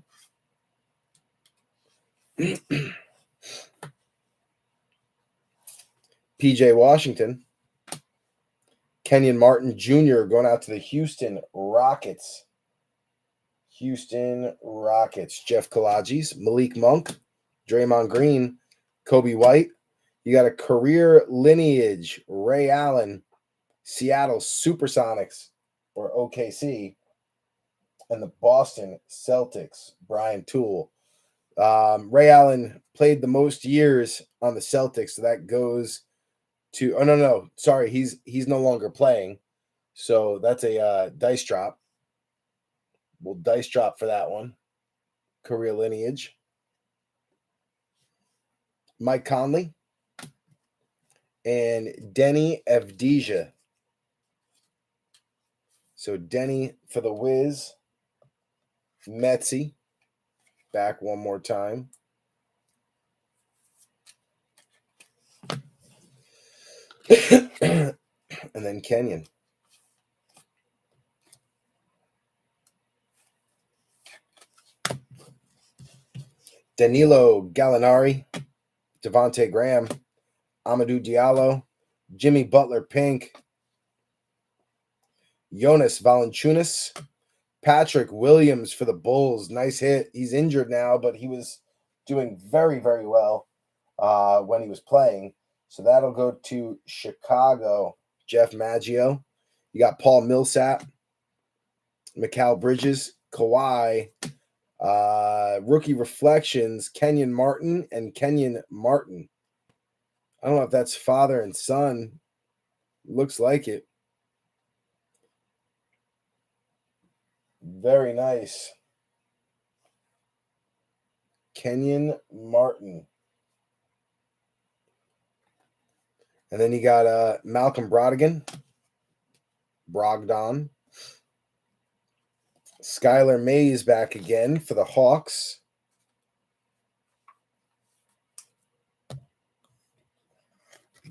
PJ Washington. Kenyon Martin Jr. going out to the Houston Rockets. Houston Rockets. Jeff Kalagis. Malik Monk. Draymond Green. Kobe White. You got a career lineage. Ray Allen. Seattle Supersonics, or OKC. And the Boston Celtics. Brian Toole. Ray Allen played the most years on the Celtics, so that goes to no, sorry, he's no longer playing, so that's a dice drop. We'll dice drop for that one. Career lineage. Mike Conley and Denny Avdija. So Denny for the Wiz. Metzi back one more time. And then Kenyon. Danilo Gallinari, Devontae Graham, Amadou Diallo, Jimmy Butler Pink, Jonas Valanciunas, Patrick Williams for the Bulls. Nice hit. He's injured now, but he was doing very, very well when he was playing. So that'll go to Chicago. Jeff Maggio. You got Paul Millsap, Mikal Bridges, Kawhi, rookie reflections, Kenyon Martin and Kenyon Martin. I don't know if that's father and son. Looks like it. Very nice. Kenyon Martin. And then you got Malcolm Brogdon. Skylar Mays back again for the Hawks.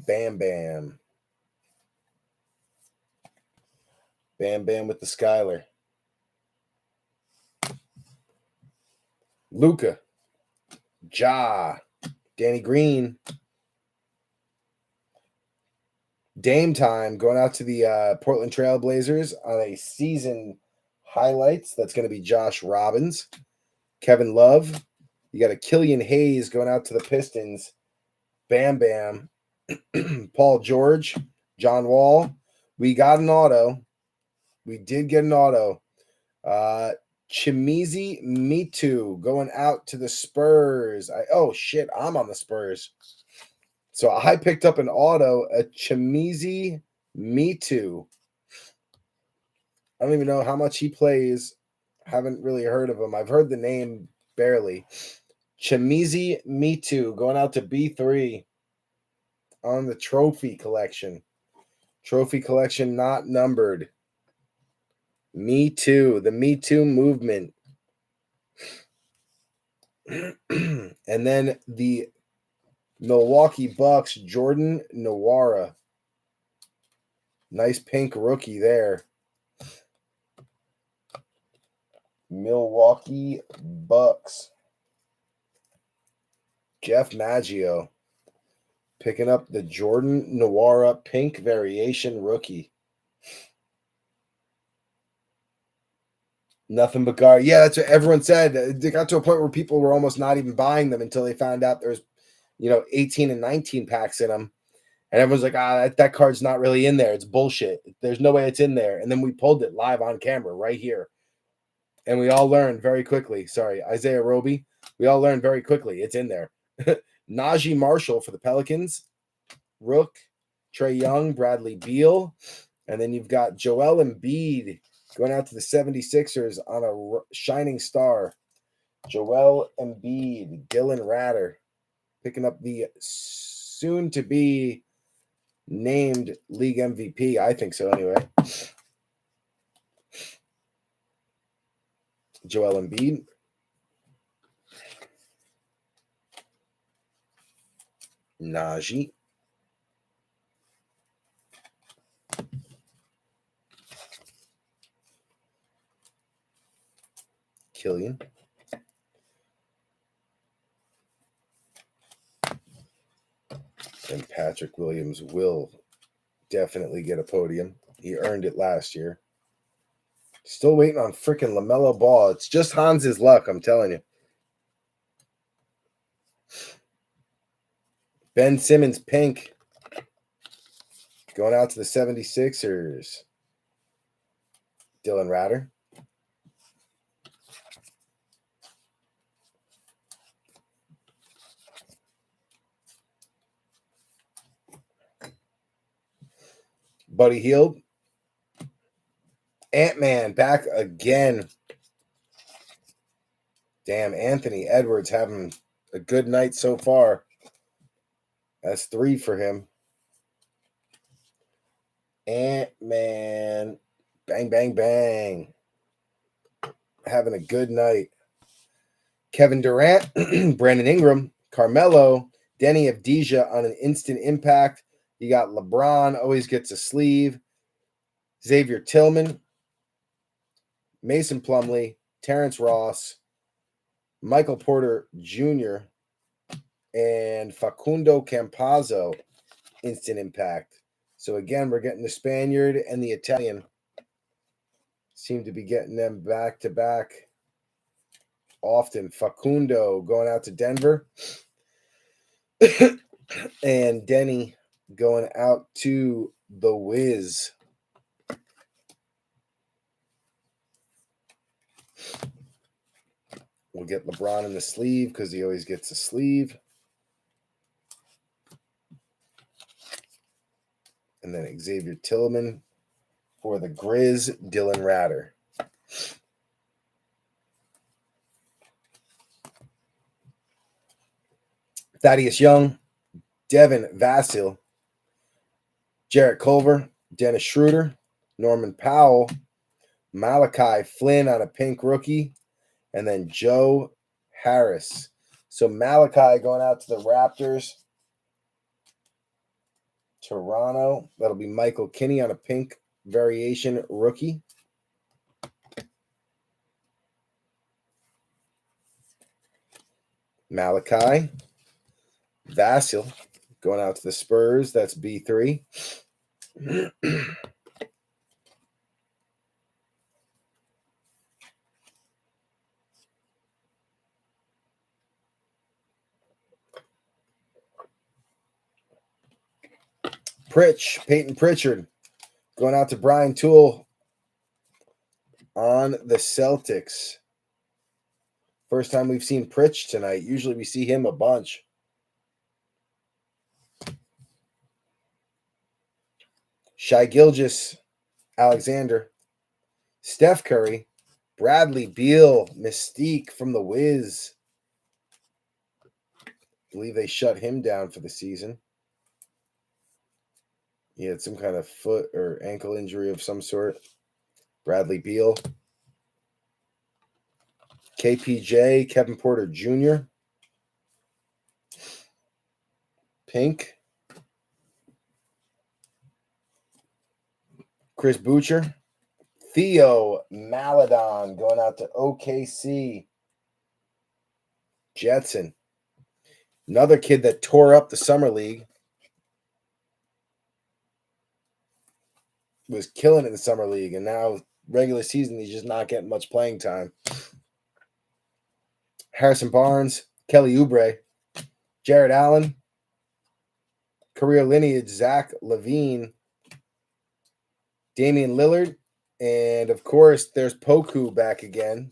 Bam Bam. Bam Bam with the Skylar. Luka. Ja. Danny Green. Dame time going out to the Portland Trail Blazers on a season highlights. That's going to be Josh Robbins. Kevin Love. You got a Killian Hayes going out to the Pistons. Bam Bam. Paul George. John Wall. We got an auto. We did get an auto. Chimizi Me Too going out to the Spurs. I'm on the Spurs. So I picked up an auto, a Chimizi Me Too. I don't even know how much he plays. Haven't really heard of him. I've heard the name barely. Chimizi Me Too going out to B3 on the trophy collection. Trophy collection not numbered. Me Too. The Me Too movement. And then the Milwaukee Bucks, Jordan Nwora. Nice pink rookie there. Milwaukee Bucks. Jeff Maggio. Picking up the Jordan Nwora pink variation rookie. Nothing but guard. Yeah, that's what everyone said. They got to a point where people were almost not even buying them until they found out there's, 18 and 19 packs in them. And everyone's like, that card's not really in there. It's bullshit. There's no way it's in there. And then we pulled it live on camera right here. And we all learned very quickly. Sorry, Isaiah Roby. We all learned very quickly. It's in there. Najee Marshall for the Pelicans. Rook, Trae Young, Bradley Beal. And then you've got Joel Embiid going out to the 76ers on a shining star. Joel Embiid, Dylan Ratter, picking up the soon-to-be named league MVP. I think so anyway. Joel Embiid. Najee. Killian. And Patrick Williams will definitely get a podium. He earned it last year. Still waiting on freaking LaMelo Ball. It's just Hans's luck, I'm telling you. Ben Simmons pink. Going out to the 76ers. Dylan Ratter. Buddy Hield. Ant-Man back again. Damn, Anthony Edwards having a good night so far. That's 3 for him. Ant-Man. Bang, bang, bang. Having a good night. Kevin Durant, Brandon Ingram, Carmelo, Denny Avdija on an instant impact. You got LeBron, always gets a sleeve. Xavier Tillman, Mason Plumlee, Terrence Ross, Michael Porter Jr., and Facundo Campazzo, instant impact. So again, we're getting the Spaniard and the Italian. Seem to be getting them back-to-back often. Facundo going out to Denver. And Denny going out to the Wiz. We'll get LeBron in the sleeve because he always gets a sleeve. And then Xavier Tillman for the Grizz, Dylan Ratter. Thaddeus Young, Devin Vassell, Jarrett Culver, Dennis Schroeder, Norman Powell, Malachi Flynn on a pink rookie, and then Joe Harris. So Malachi going out to the Raptors. Toronto, that'll be Michael Kinney on a pink variation rookie. Malachi. Vassell going out to the Spurs. That's B3. Peyton Pritchard going out to Brian Toole on the Celtics. First time we've seen Pritch tonight. Usually we see him a bunch. Shai Gilgeous, Alexander, Steph Curry, Bradley Beal, Mystique from the Wiz. I believe they shut him down for the season. He had some kind of foot or ankle injury of some sort. Bradley Beal. KPJ, Kevin Porter Jr. Pink. Chris Boucher. Theo Maladon going out to OKC. Jetson. Another kid that tore up the Summer League. was killing it in the summer league, and now regular season he's just not getting much playing time. Harrison Barnes, Kelly Oubre, Jared Allen, career lineage, Zach LaVine, Damian Lillard, and of course there's Poku back again.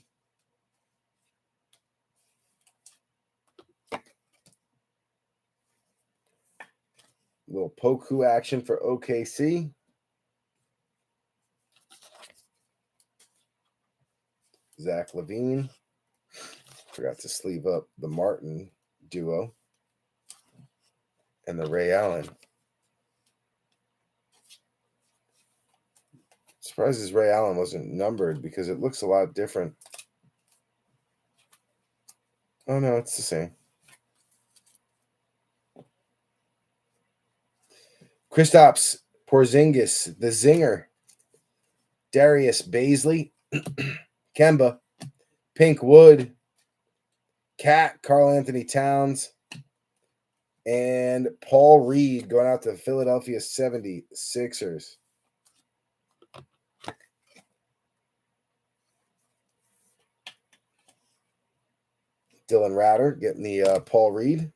Little Poku action for OKC. Zach LaVine. Forgot to sleeve up the Martin duo. And the Ray Allen. Surprises Ray Allen wasn't numbered because it looks a lot different. Oh, no, it's the same. Kristaps Porzingis, the Zinger. Darius Baisley. Kemba. Pink Wood. Cat, Karl Anthony Towns. And Paul Reed going out to Philadelphia 76ers. Dylan Ratter getting the Paul Reed.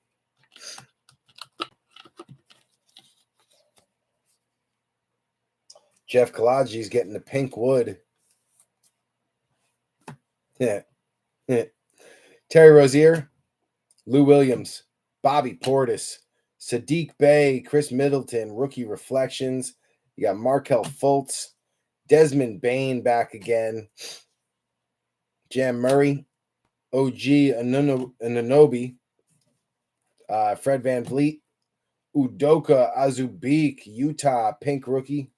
Jeff Kalaji's getting the Pink Wood. Yeah. Terry Rozier, Lou Williams, Bobby Portis, Sadiq Bey, Chris Middleton, rookie reflections. You got Markelle Fultz, Desmond Bain back again, Jam Murray, OG Anunoby, Fred Van Vliet, Udoka Azubuike, Utah pink rookie,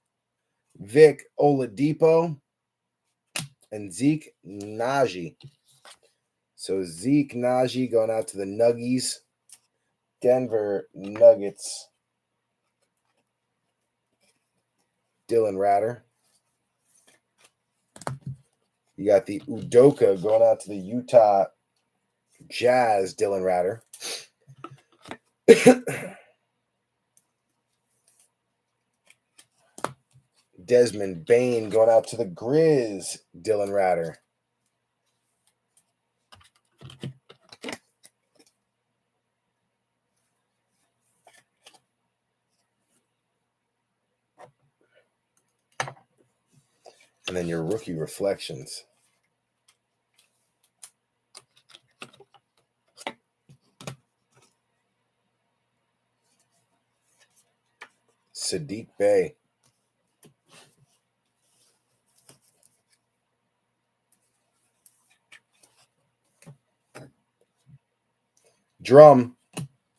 Vic Oladipo, and Zeke Naji. So Zeke Naji going out to the Nuggies. Denver Nuggets. Dylan Ratter. You got the Udoka going out to the Utah Jazz. Dylan Ratter. Desmond Bain going out to the Grizz. Dylan Ratter. And then your rookie reflections. Sadiq Bey. Drum,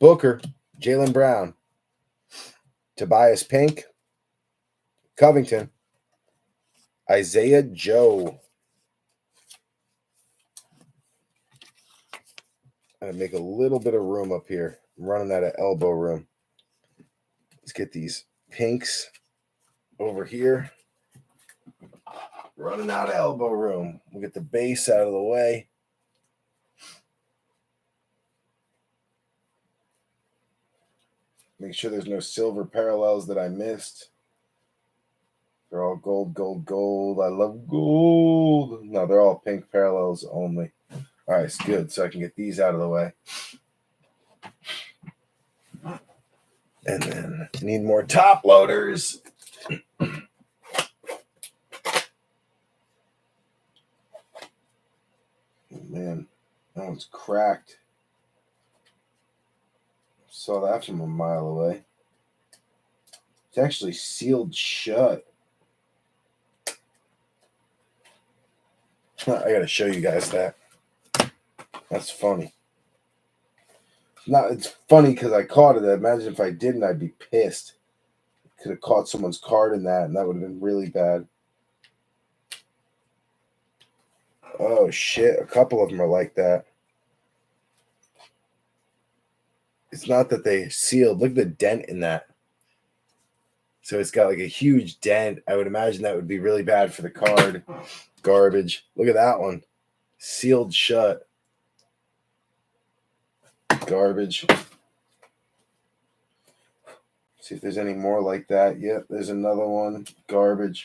Booker, Jaylen Brown, Tobias Pink, Covington, Isaiah Joe. I'm going to make a little bit of room up here. I'm running out of elbow room. Let's get these pinks over here. Running out of elbow room. We'll get the base out of the way. Make sure there's no silver parallels that I missed. They're all gold, gold, gold. I love gold. No, they're all pink parallels only. All right, it's good. So I can get these out of the way. And then need more top loaders. Oh, man, that one's cracked. Saw that from a mile away. It's actually sealed shut. I gotta show you guys that. That's funny. It's funny because I caught it. Imagine if I didn't, I'd be pissed. Could have caught someone's card in that, and that would have been really bad. Oh, shit. A couple of them are like that. It's not that they sealed. Look at the dent in that. So it's got like a huge dent. I would imagine that would be really bad for the card. Garbage. Look at that one. Sealed shut. Garbage. See if there's any more like that. Yep, there's another one. Garbage.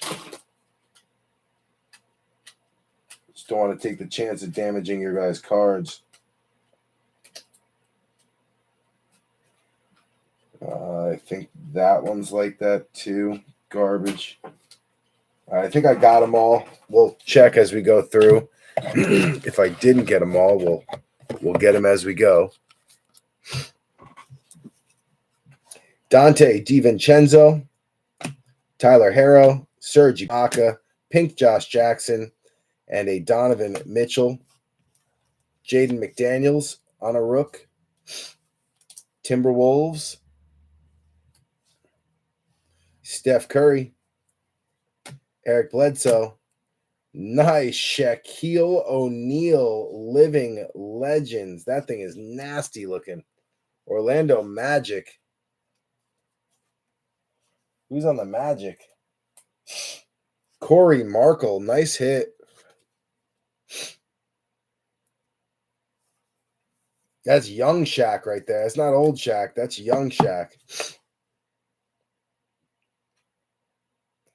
Just don't want to take the chance of damaging your guys' cards. I think that one's like that too. Garbage. I think I got them all. We'll check as we go through. If I didn't get them all, we'll get them as we go. Dante DiVincenzo, Tyler Harrow, Serge Ibaka, Pink Josh Jackson, and a Donovan Mitchell. Jaden McDaniels on a rook. Timberwolves. Steph Curry. Eric Bledsoe. Nice. Shaquille O'Neal, Living Legends. That thing is nasty looking. Orlando Magic. Who's on the Magic? Corey Markle. Nice hit. That's young Shaq right there. That's not old Shaq. That's young Shaq.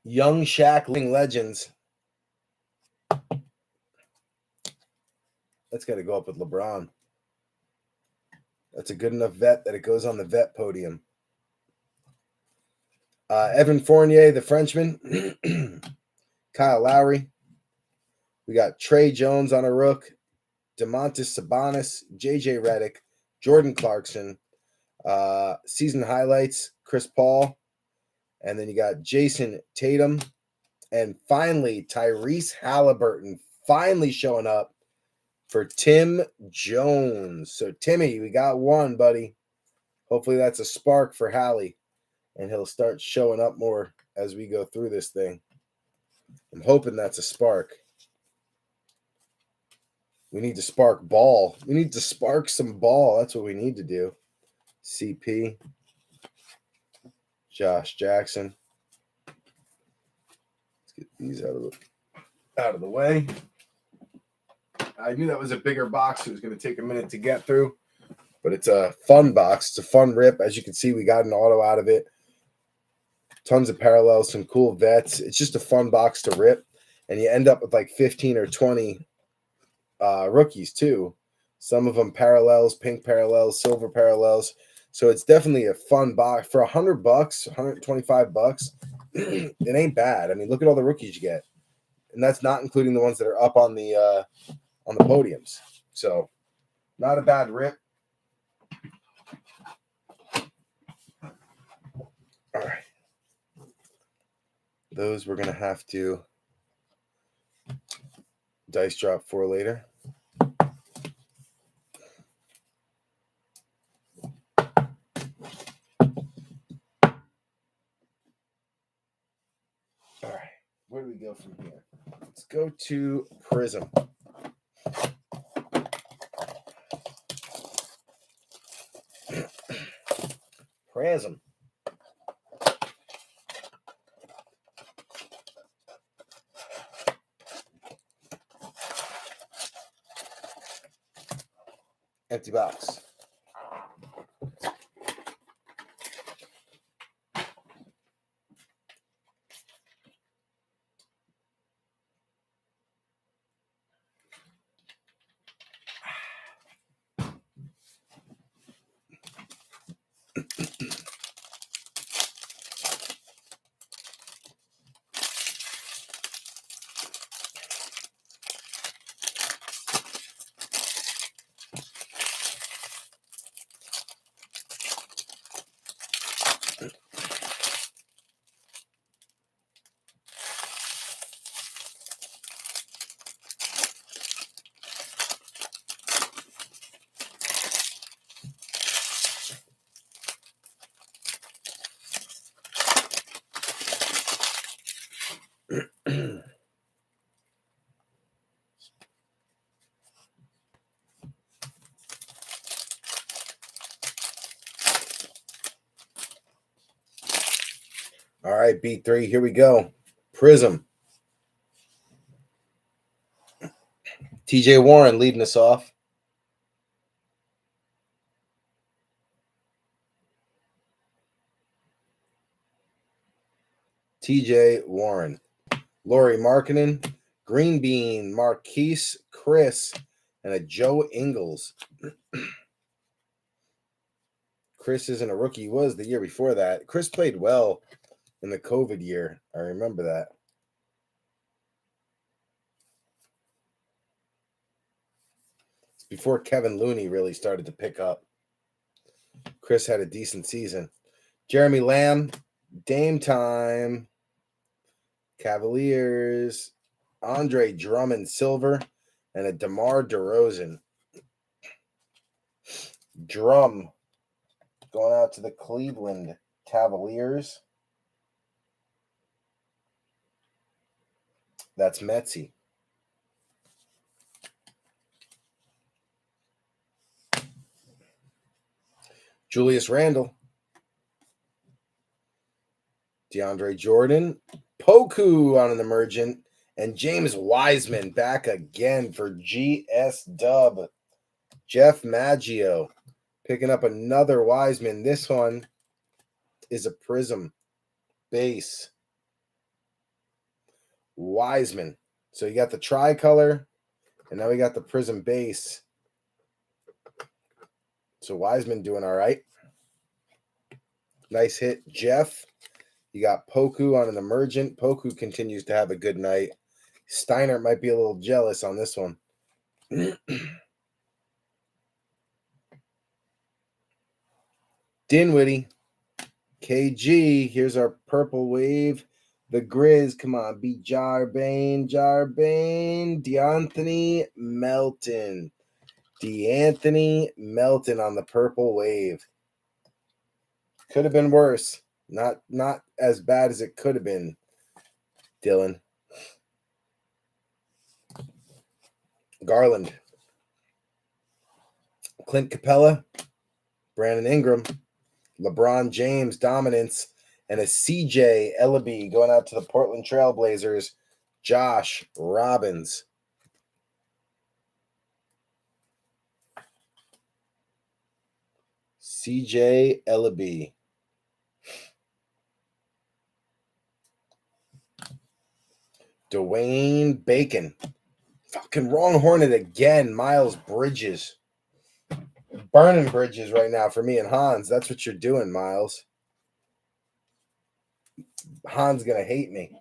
Young Shaq, Living Legends. That's got to go up with LeBron. That's a good enough vet that it goes on the vet podium. Evan Fournier, the Frenchman. Kyle Lowry. We got Trey Jones on a rook. DeMontis Sabonis, JJ Redick, Jordan Clarkson. Season highlights, Chris Paul. And then you got Jason Tatum. And finally, Tyrese Halliburton finally showing up for Tim Jones. So, Timmy, we got one, buddy. Hopefully that's a spark for Hallie. And he'll start showing up more as we go through this thing. I'm hoping that's a spark. We need to spark ball. We need to spark some ball. That's what we need to do. CP. Josh Jackson. Let's get these out of the way. I knew that was a bigger box. It was going to take a minute to get through. But it's a fun box. It's a fun rip. As you can see, we got an auto out of it. Tons of parallels, some cool vets. It's just a fun box to rip. And you end up with like 15 or 20 rookies too. Some of them parallels, pink parallels, silver parallels. So it's definitely a fun box for $100, $125. It ain't bad. I mean, look at all the rookies you get, and that's not including the ones that are up on the podiums. So not a bad rip. All right, those we're gonna have to dice drop for later. All right, where do we go from here? Let's go to Prizm. Prizm. Empty box. All right, B3, here we go. Prizm. TJ Warren leading us off. TJ Warren. Laurie Markkinen, Green Bean, Marquise, Chris, and a Joe Ingles. Chris isn't a rookie. He was the year before that. Chris played well in the COVID year. I remember that. It's before Kevin Looney really started to pick up. Chris had a decent season. Jeremy Lamb, Dame Time, Cavaliers, Andre Drummond Silver, and a DeMar DeRozan. Drum going out to the Cleveland Cavaliers. That's Metsy. Julius Randle. DeAndre Jordan. Poku on an emergent. And James Wiseman back again for GS Dub. Jeff Maggio picking up another Wiseman. This one is a Prizm base. Wiseman. So you got the tricolor, and now we got the Prizm base. So Wiseman doing all right. Nice hit, Jeff. You got Poku on an emergent. Poku continues to have a good night. Steiner might be a little jealous on this one. Dinwiddie. KG. Here's our purple wave. The Grizz. Come on. Beat Jarbane. DeAnthony Melton. DeAnthony Melton on the purple wave. Could have been worse. Not as bad as it could have been, Dylan. Garland. Clint Capella. Brandon Ingram. LeBron James dominance. And a CJ Ellaby going out to the Portland Trailblazers. Josh Robbins. CJ Ellaby. Dwayne Bacon. Fucking wrong Hornet again. Miles Bridges. Burning bridges right now for me and Hans. That's what you're doing, Miles. Hans going to hate me.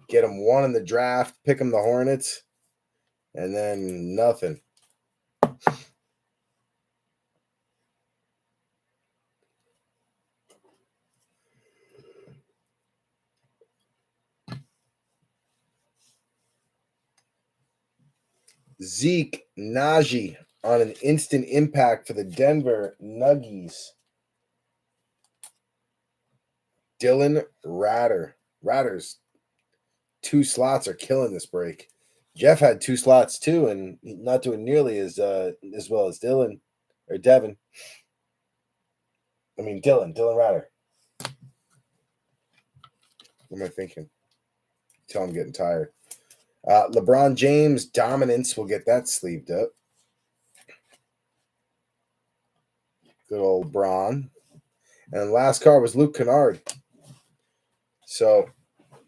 Get him one in the draft. Pick him the Hornets. And then nothing. Zeke Najee on an instant impact for the Denver Nuggets. Dylan Ratter. Ratter's 2 slots are killing this break. Jeff had 2 slots too, and not doing nearly as well as Dylan or Devin. I mean Dylan Ratter. What am I thinking? Tell I'm getting tired. LeBron James dominance. We'll get that sleeved up. Good old Bron. And last card was Luke Kennard. So,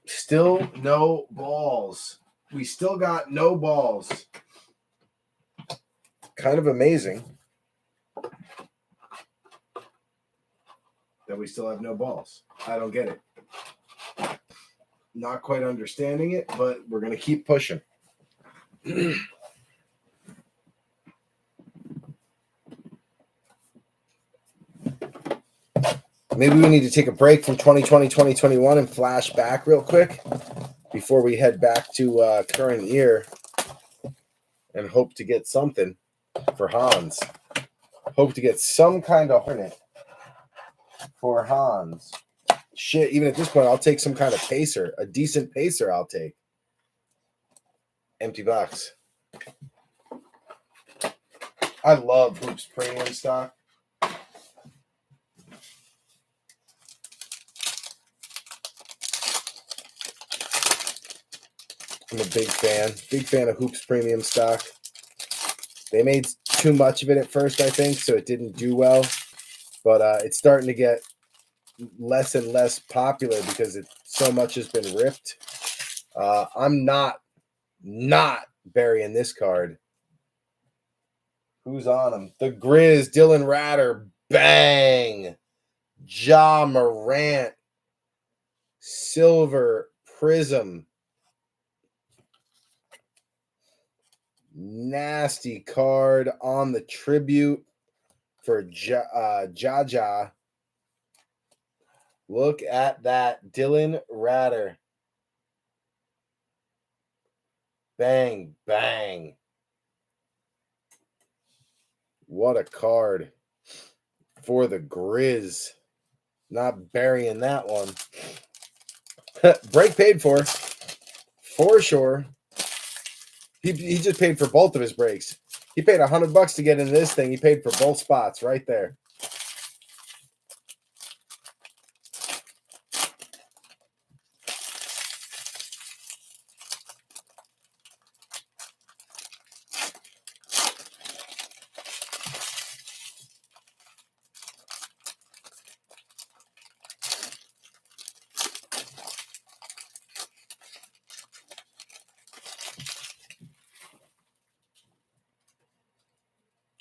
still no balls. We still got no balls. Kind of amazing that we still have no balls. I don't get it. Not quite understanding it, but we're going to keep pushing. Maybe we need to take a break from 2020, 2021 and flash back real quick before we head back to current year and hope to get something for Hans. Hope to get some kind of Hornet for Hans. Shit, even at this point, I'll take some kind of pacer. A decent pacer I'll take. Empty box. I love Hoops Premium stock. I'm a big fan of Hoops Premium stock. They made too much of it at first, I think, so it didn't do well. But it's starting to get less and less popular because so much has been ripped. I'm not burying this card. Who's on him? The Grizz, Dylan Ratter, bang. Ja Morant, silver, Prizm. Nasty card on the tribute for Jaja. Look at that. Dylan Ratter. Bang, bang. What a card for the Grizz. Not burying that one. Break paid for sure. He just paid for both of his breaks. He paid $100 to get into this thing. He paid for both spots right there.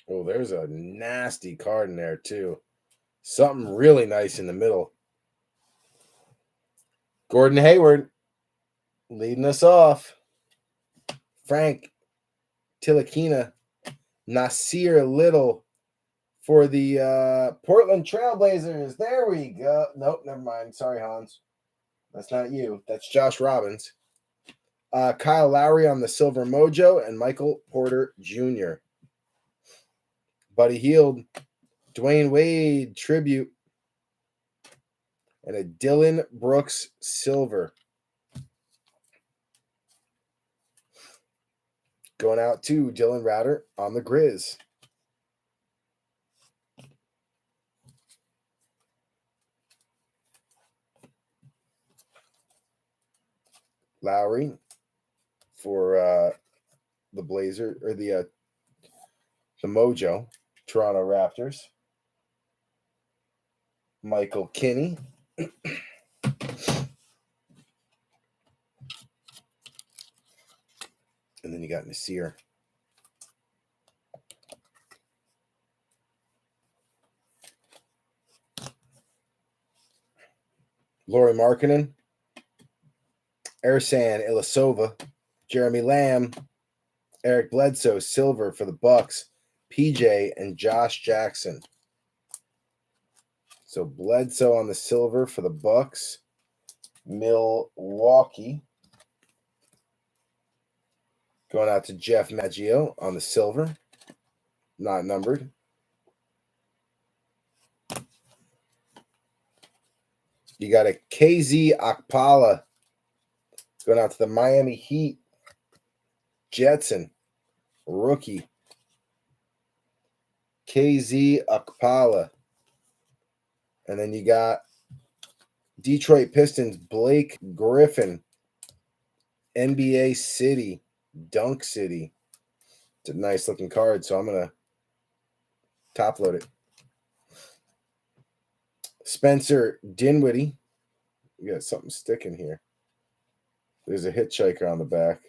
Oh, there's a nasty card in there, too. Something really nice in the middle. Gordon Hayward leading us off. Frank Tilakina. Nasir Little for the Portland Trailblazers. There we go. Nope, never mind. Sorry, Hans. That's not you. That's Josh Robbins. Kyle Lowry on the Silver Mojo and Michael Porter Jr. Buddy Hield, Dwayne Wade tribute, and a Dylan Brooks silver. Going out to Dylan Ratter on the Grizz. Lowry for the Blazer or the Mojo, Toronto Raptors. Michael Kinney. And then you got Nasir. Lauri Markkanen. Ersan Ilyasova. Jeremy Lamb. Eric Bledsoe, silver for the Bucks. PJ and Josh Jackson. So Bledsoe on the silver for the Bucks. Milwaukee. Going out to Jeff Maggio on the silver. Not numbered. You got a KZ Okpala. Going out to the Miami Heat. Jetson. Rookie. KZ Okpala. And then you got Detroit Pistons, Blake Griffin. NBA City. Dunk City. It's a nice looking card, so I'm going to top load it. Spencer Dinwiddie. You got something sticking here. There's a hitchhiker on the back.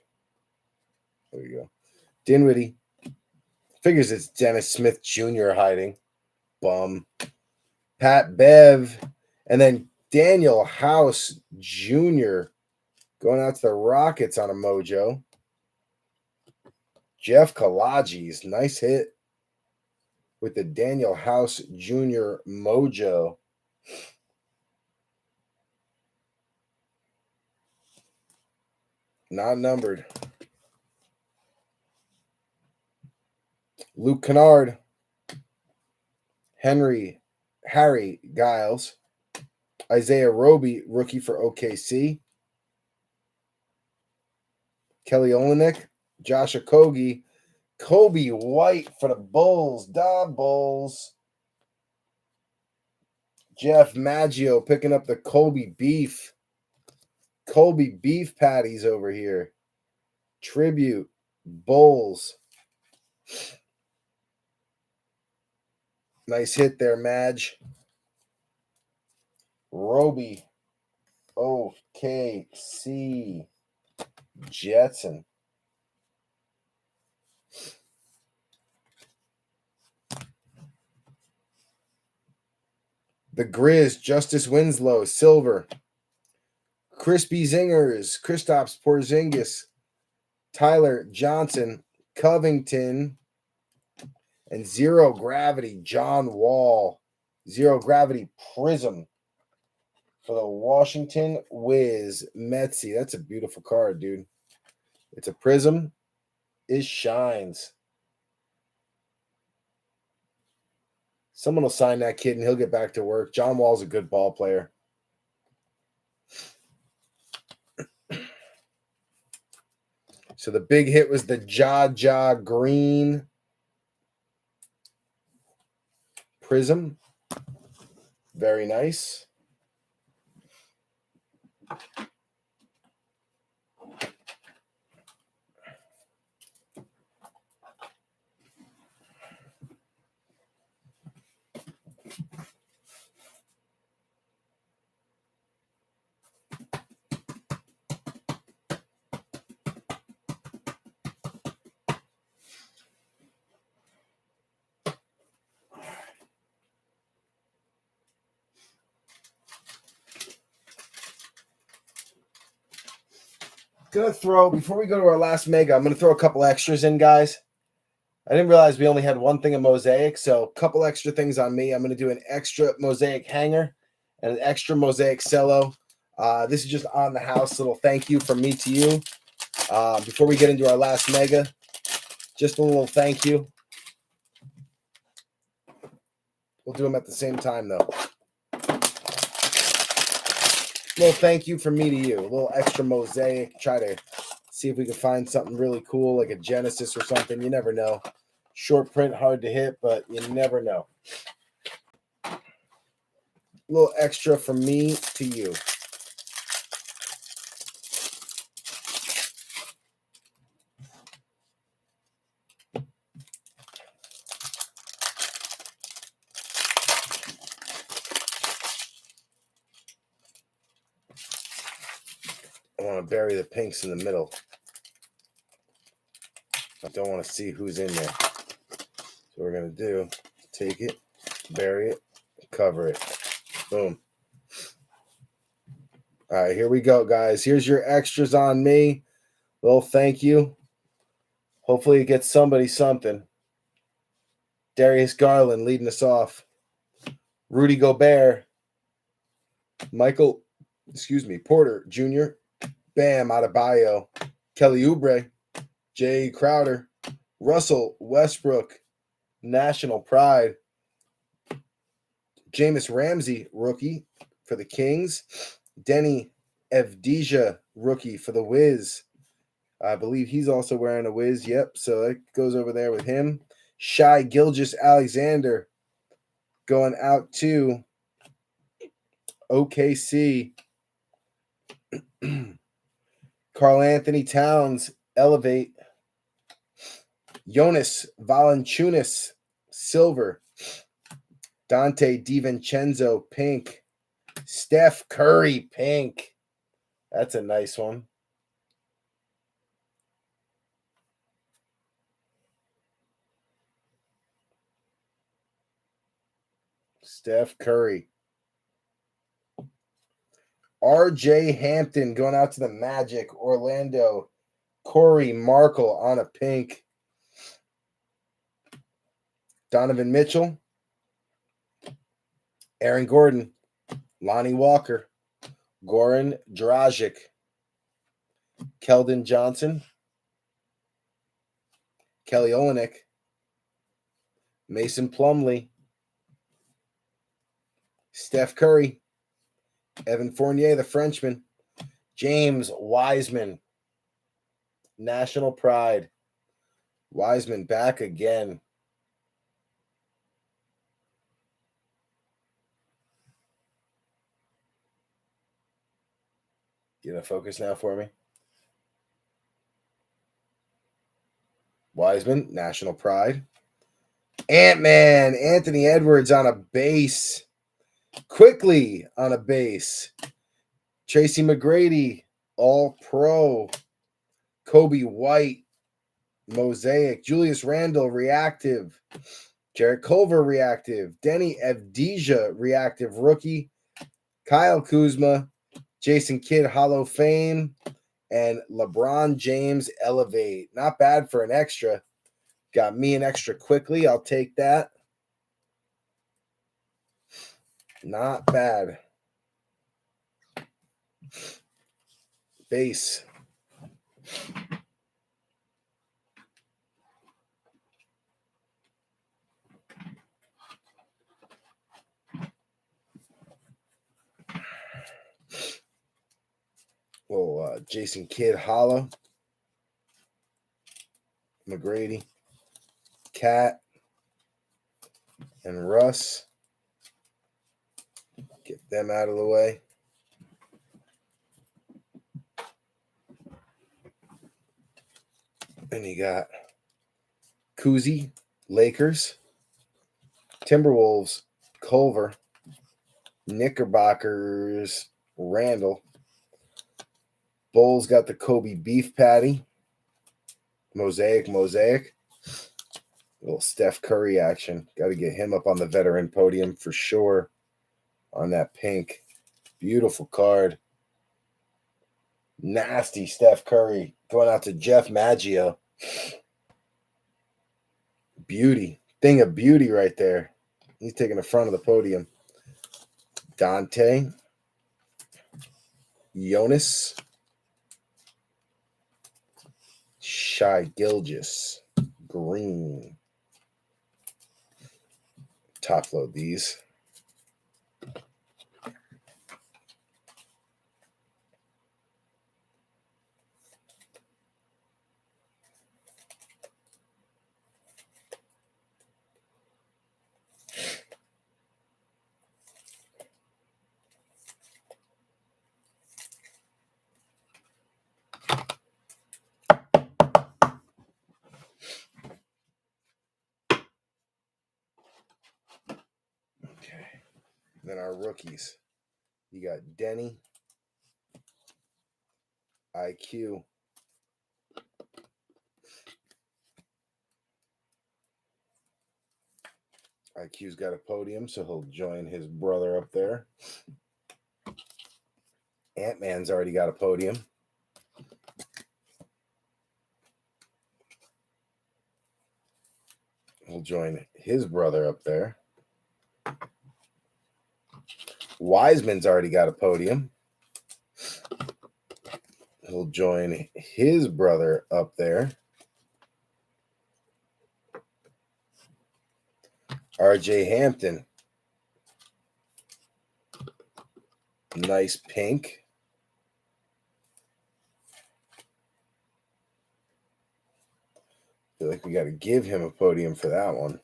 There you go. Dinwiddie. Figures it's Dennis Smith Jr. hiding. Bum. Pat Bev. And then Daniel House Jr. going out to the Rockets on a mojo. Jeff Kalaji's. Nice hit with the Daniel House Jr. mojo. Not numbered. Luke Kennard. Harry Giles. Isaiah Roby, rookie for OKC. Kelly Olynyk. Josh Okogie. Kobe White for the Bulls. Da Bulls. Jeff Maggio picking up the Kobe beef. Kobe beef patties over here. Tribute. Bulls. Nice hit there, Madge. Roby. OKC. Jetson. The Grizz. Justice Winslow. Silver. Crispy Zingers. Kristaps Porzingis. Tyler Johnson. Covington. And Zero Gravity. John Wall. Zero Gravity Prizm. For the Washington Wiz, Metsy. That's a beautiful card, dude. It's a Prizm. It shines. Someone will sign that kid and he'll get back to work. John Wall's a good ball player. So the big hit was the Ja Green Prizm. Very nice. Gonna throw, before we go to our last mega, I'm gonna throw a couple extras in, guys. I didn't realize we only had one thing of Mosaic, so a couple extra things on me. I'm gonna do an extra Mosaic hanger and an extra Mosaic cello. This is just on the house, little thank you from me to you. Before we get into our last mega, just a little thank you. We'll do them at the same time, though. Little thank you from me to you. A little extra Mosaic. Try to see if we can find something really cool, like a Genesis or something. You never know. Short print, hard to hit, but you never know. A little extra from me to you. I want to bury the pinks in the middle. I don't want to see who's in there. So we're going to do, take it, bury it, cover it. Boom. All right, here we go, guys. Here's your extras on me. Little thank you. Hopefully it gets somebody something. Darius Garland leading us off. Rudy Gobert. Porter Jr. Bam Adebayo. Kelly Oubre. Jay Crowder. Russell Westbrook. National Pride. Jameis Ramsey, rookie for the Kings. Denny Evdija, rookie for the Wiz. I believe he's also wearing a Wiz. Yep, so that goes over there with him. Shai Gilgeous-Alexander going out to OKC. Karl Anthony Towns, elevate. Jonas Valanciunas, silver. Dante DiVincenzo, pink. Steph Curry, pink. That's a nice one. Steph Curry. RJ Hampton going out to the Magic. Orlando. Corey Markle on a pink. Donovan Mitchell. Aaron Gordon. Lonnie Walker. Goran Dragic. Keldon Johnson. Kelly Olynyk. Mason Plumlee. Steph Curry. Evan Fournier, the Frenchman. James Wiseman. National Pride. Wiseman back again. Get a focus now for me. Wiseman, National Pride. Ant-Man, Anthony Edwards on a base. Quickly on a base. Tracy McGrady, All-Pro. Kobe White, Mosaic. Julius Randle, Reactive. Jarrett Culver, Reactive. Denny Avdija, Reactive Rookie. Kyle Kuzma, Jason Kidd, Hall of Fame. And LeBron James, Elevate. Not bad for an extra. Got me an extra quickly. I'll take that. Not bad. Base. Well, Jason Kidd, Hollow. McGrady. Cat. And Russ. Get them out of the way. And you got Kuzi, Lakers. Timberwolves, Culver. Knickerbockers, Randall. Bulls got the Kobe Beef Patty. Mosaic. Little Steph Curry action. Got to get him up on the veteran podium for sure on that pink. Beautiful card. Nasty Steph Curry. Going out to Jeff Maggio. Beauty. Thing of beauty right there. He's taking the front of the podium. Dante. Jonas. Shai Gilgeous. Green. Top load these. Okay. Then our rookies. You got Denny. IQ. IQ's got a podium, so he'll join his brother up there. Ant-Man's already got a podium. He'll join his brother up there. Wiseman's already got a podium. He'll join his brother up there. RJ Hampton. Nice pink. Feel like we got to give him a podium for that one.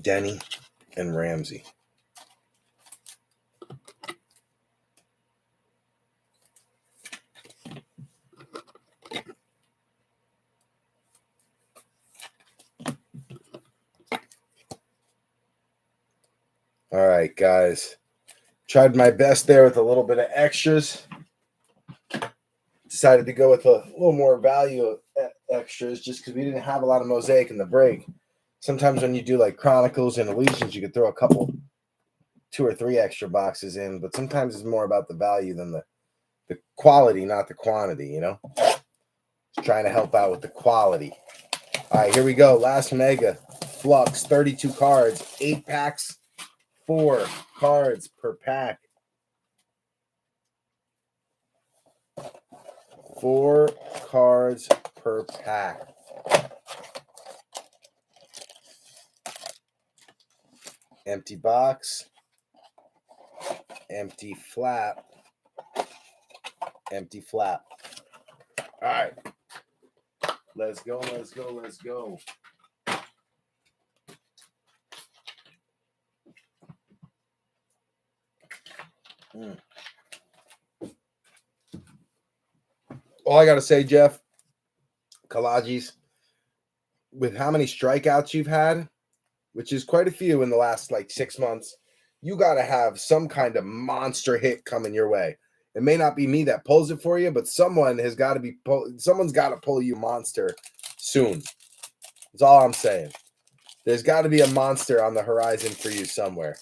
Denny and Ramsey. All right, guys. Tried my best there with a little bit of extras. Decided to go with a little more value extras just because we didn't have a lot of Mosaic in the break. Sometimes when you do like Chronicles and Illusions, you could throw a couple, 2 or 3 extra boxes in, but sometimes it's more about the value than the quality, not the quantity, you know? Just trying to help out with the quality. All right, here we go. Last Mega. Flux, 32 cards, 8 packs, 4 cards per pack. 4 cards per pack. Empty box. Empty flap. Empty flap. All right. Let's go. All I got to say, Jeff, Kalaji's, with how many strikeouts you've had, which is quite a few in the last like 6 months, you got to have some kind of monster hit coming your way. It may not be me that pulls it for you, but someone has got to be someone's got to pull you monster soon. That's all I'm saying. There's got to be a monster on the horizon for you somewhere.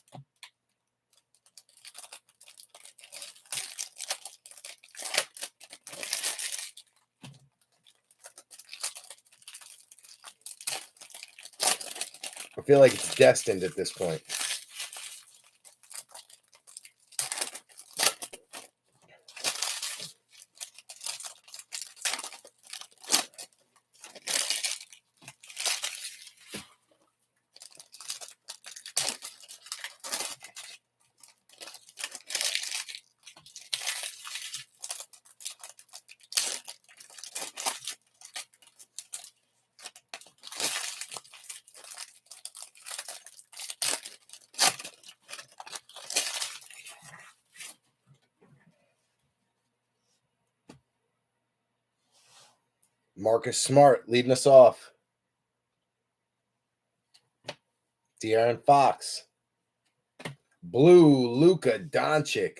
I feel like it's destined at this point. Marcus Smart leading us off. De'Aaron Fox. Blue Luka Doncic.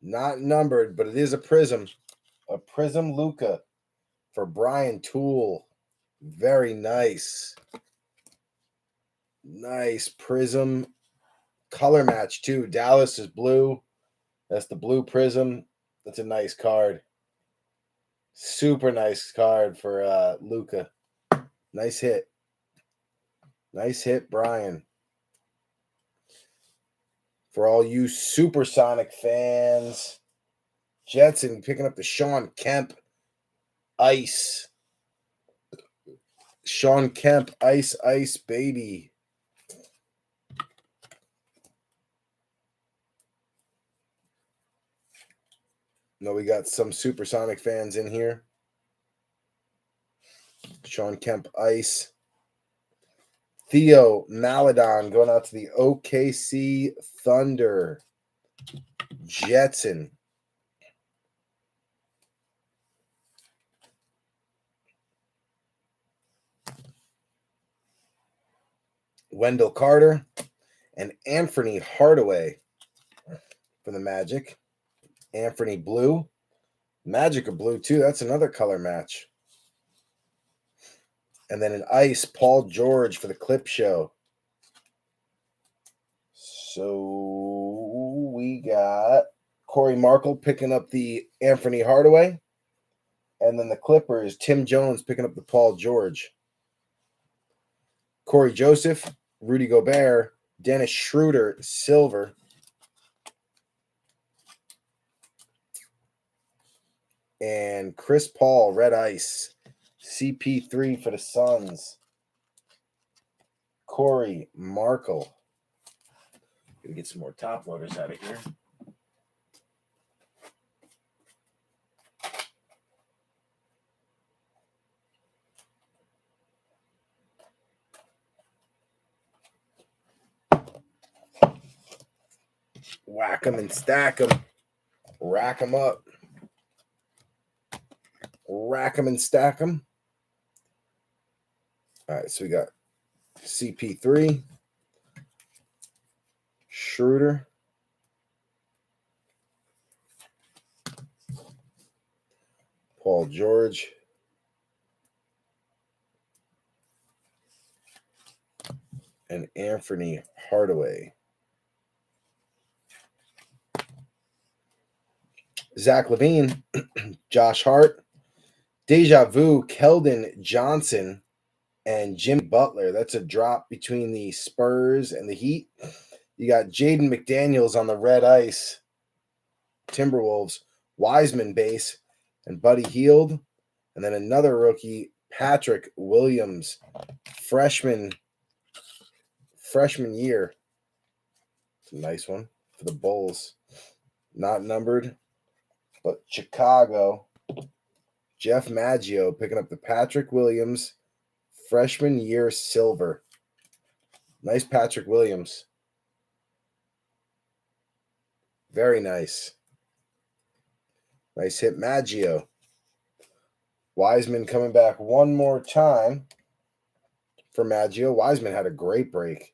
Not numbered, but it is a Prizm. A Prizm Luka for Brian Toole. Very nice. Nice Prizm color match too. Dallas is blue. That's the blue Prizm. That's a nice card. Super nice card for Luka. Nice hit. Nice hit, Brian. For all you Supersonic fans, Jetson picking up the Sean Kemp Ice. Sean Kemp Ice baby. No, we got some Supersonic fans in here. Sean Kemp Ice. Theo Maladon going out to the OKC Thunder. Jetson. Wendell Carter and Anthony Hardaway for the Magic. Anthony blue. Magic of blue too. That's another color match. And then an ice, Paul George for the Clip Show. So we got Corey Markle picking up the Anthony Hardaway. And then the Clippers, Tim Jones picking up the Paul George. Corey Joseph, Rudy Gobert, Dennis Schroeder, silver. And Chris Paul, red ice. CP3 for the Suns. Corey Markle. Gonna get some more top loaders out of here. Whack them and stack them. Rack them up. Rack them and stack them. All right, so we got CP3, Schroeder, Paul George, and Anthony Hardaway. Zach LaVine, Josh Hart, Deja Vu, Keldon Johnson, and Jimmy Butler. That's a drop between the Spurs and the Heat. You got Jaden McDaniels on the red ice, Timberwolves, Wiseman base, and Buddy Hield. And then another rookie, Patrick Williams, freshman year. It's a nice one for the Bulls. Not numbered, but Chicago. Jeff Maggio picking up the Patrick Williams freshman year silver. Nice Patrick Williams. Very nice. Nice hit, Maggio. Wiseman coming back one more time for Maggio. Wiseman had a great break.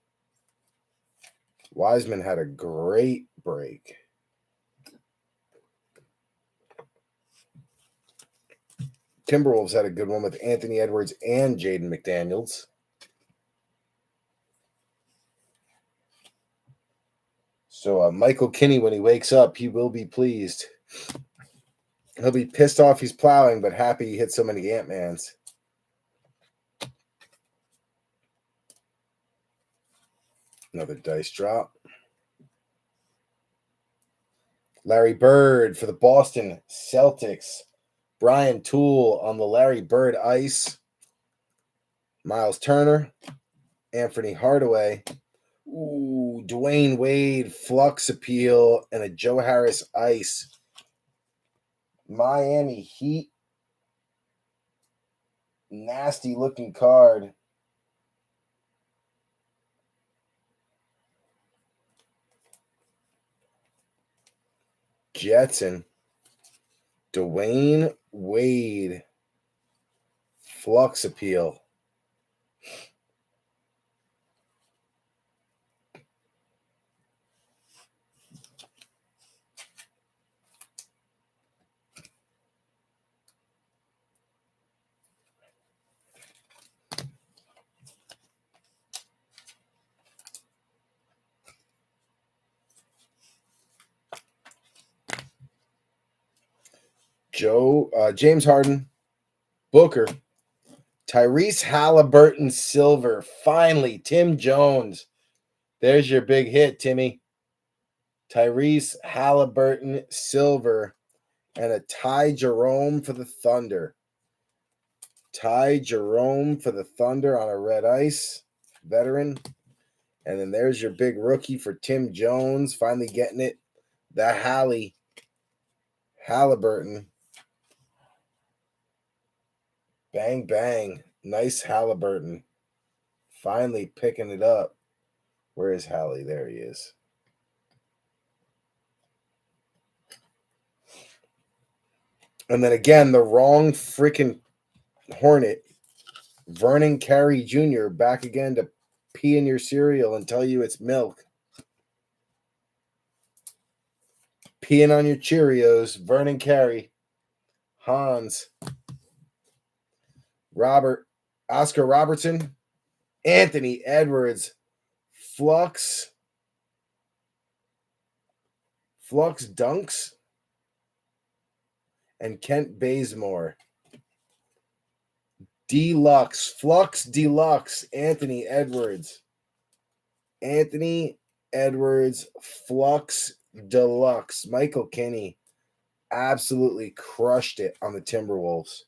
Timberwolves had a good one with Anthony Edwards and Jaden McDaniels. So Michael Kinney, when he wakes up, he will be pleased. He'll be pissed off he's plowing, but happy he hit so many Ant-Mans. Another dice drop. Larry Bird for the Boston Celtics. Brian Toole on the Larry Bird ice. Miles Turner. Anthony Hardaway. Ooh, Dwayne Wade, Flux appeal, and a Joe Harris ice. Miami Heat. Nasty looking card. Jetson. Dwayne Wade. Flux appeal. James Harden, Booker, Tyrese Halliburton, silver. Finally, Tim Jones. There's your big hit, Timmy. Tyrese Halliburton, silver, and a Ty Jerome for the Thunder. Ty Jerome for the Thunder on a red ice, veteran. And then there's your big rookie for Tim Jones, finally getting it. The Halliburton. Bang, bang. Nice Halliburton. Finally picking it up. Where is Hallie? There he is. And then again, the wrong freaking Hornet. Vernon Carey Jr. back again to pee in your cereal and tell you it's milk. Peeing on your Cheerios. Vernon Carey. Hans. Oscar Robertson, Anthony Edwards, Flux Dunks, and Kent Bazemore. Flux Deluxe, Anthony Edwards, Flux Deluxe. Michael Kinney absolutely crushed it on the Timberwolves.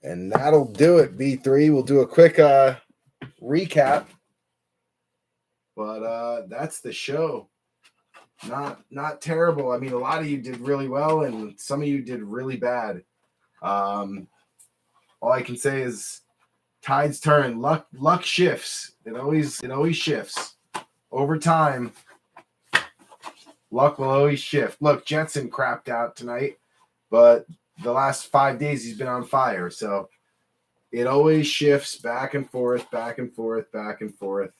And that'll do it, B3. We'll do a quick recap. But that's the show. Not terrible. I mean, a lot of you did really well, and some of you did really bad. All I can say is tides turn. Luck shifts. It always shifts. Over time, luck will always shift. Look, Jetson crapped out tonight, but the last 5 days he's been on fire. So it always shifts back and forth, back and forth, back and forth.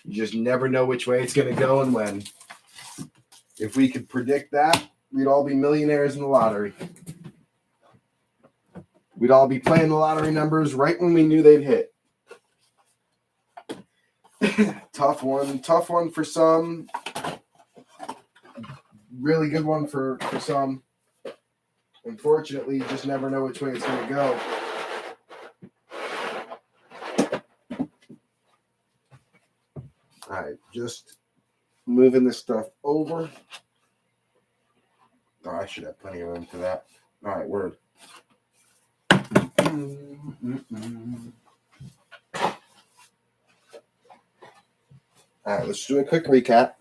You just never know which way it's going to go and when. If we could predict that, we'd all be millionaires in the lottery. We'd all be playing the lottery numbers right when we knew they'd hit. Tough one for some. Really good one for some. Unfortunately, you just never know which way it's going to go. All right, just moving this stuff over. Oh, I should have plenty of room for that. All right, word. All right, let's do a quick recap.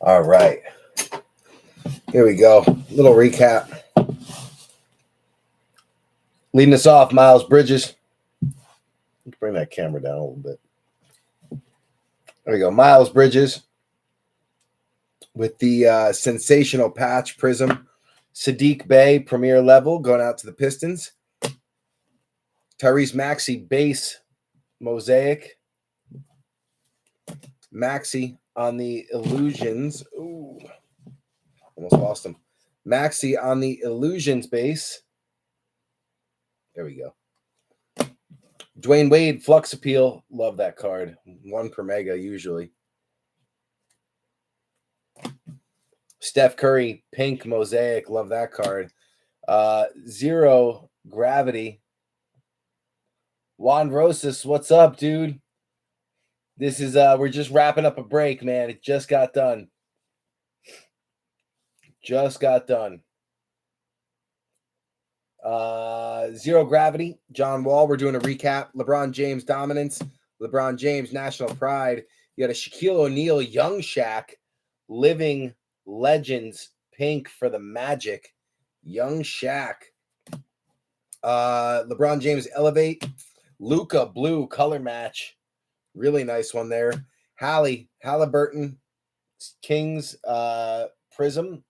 All right. Here we go. Little recap. Leading us off, Miles Bridges. Let's bring that camera down a little bit. There we go. Miles Bridges with the sensational patch Prizm. Sadiq Bey, premier level, going out to the Pistons. Tyrese Maxey, base, Mosaic. Maxey on the Illusions. Ooh, almost lost him. Maxey on the Illusions base. There we go. Dwayne Wade, Flux Appeal. Love that card. 1 per mega usually. Steph Curry, pink Mosaic. Love that card. 0 Gravity. Juan Rosas, what's up, dude? This is we're just wrapping up a break, man. It just got done. Just got done. 0 Gravity, John Wall. We're doing a recap. LeBron James dominance. LeBron James national pride. You got a Shaquille O'Neal young Shaq, living legends pink for the Magic. Young Shaq. LeBron James elevate. Luca blue color match. Really nice one there. Halliburton Kings Prizm,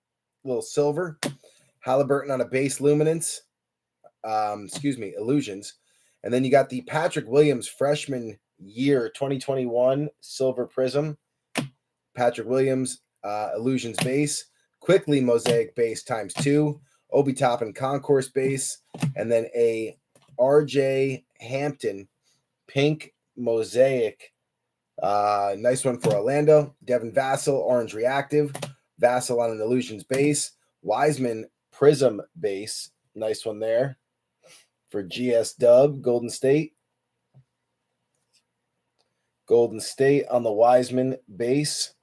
little silver. Halliburton on a base luminance. Illusions. And then you got the Patrick Williams freshman year 2021 silver Prizm. Patrick Williams Illusions base. Quickly Mosaic base ×2. Obi Toppin Concourse base. And then a RJ Hampton pink Mosaic. Nice one for Orlando. Devin Vassell, orange reactive. Vassell on an Illusions base. Wiseman Prizm base. Nice one there for GS Dub, Golden State. Golden State on the Wiseman base.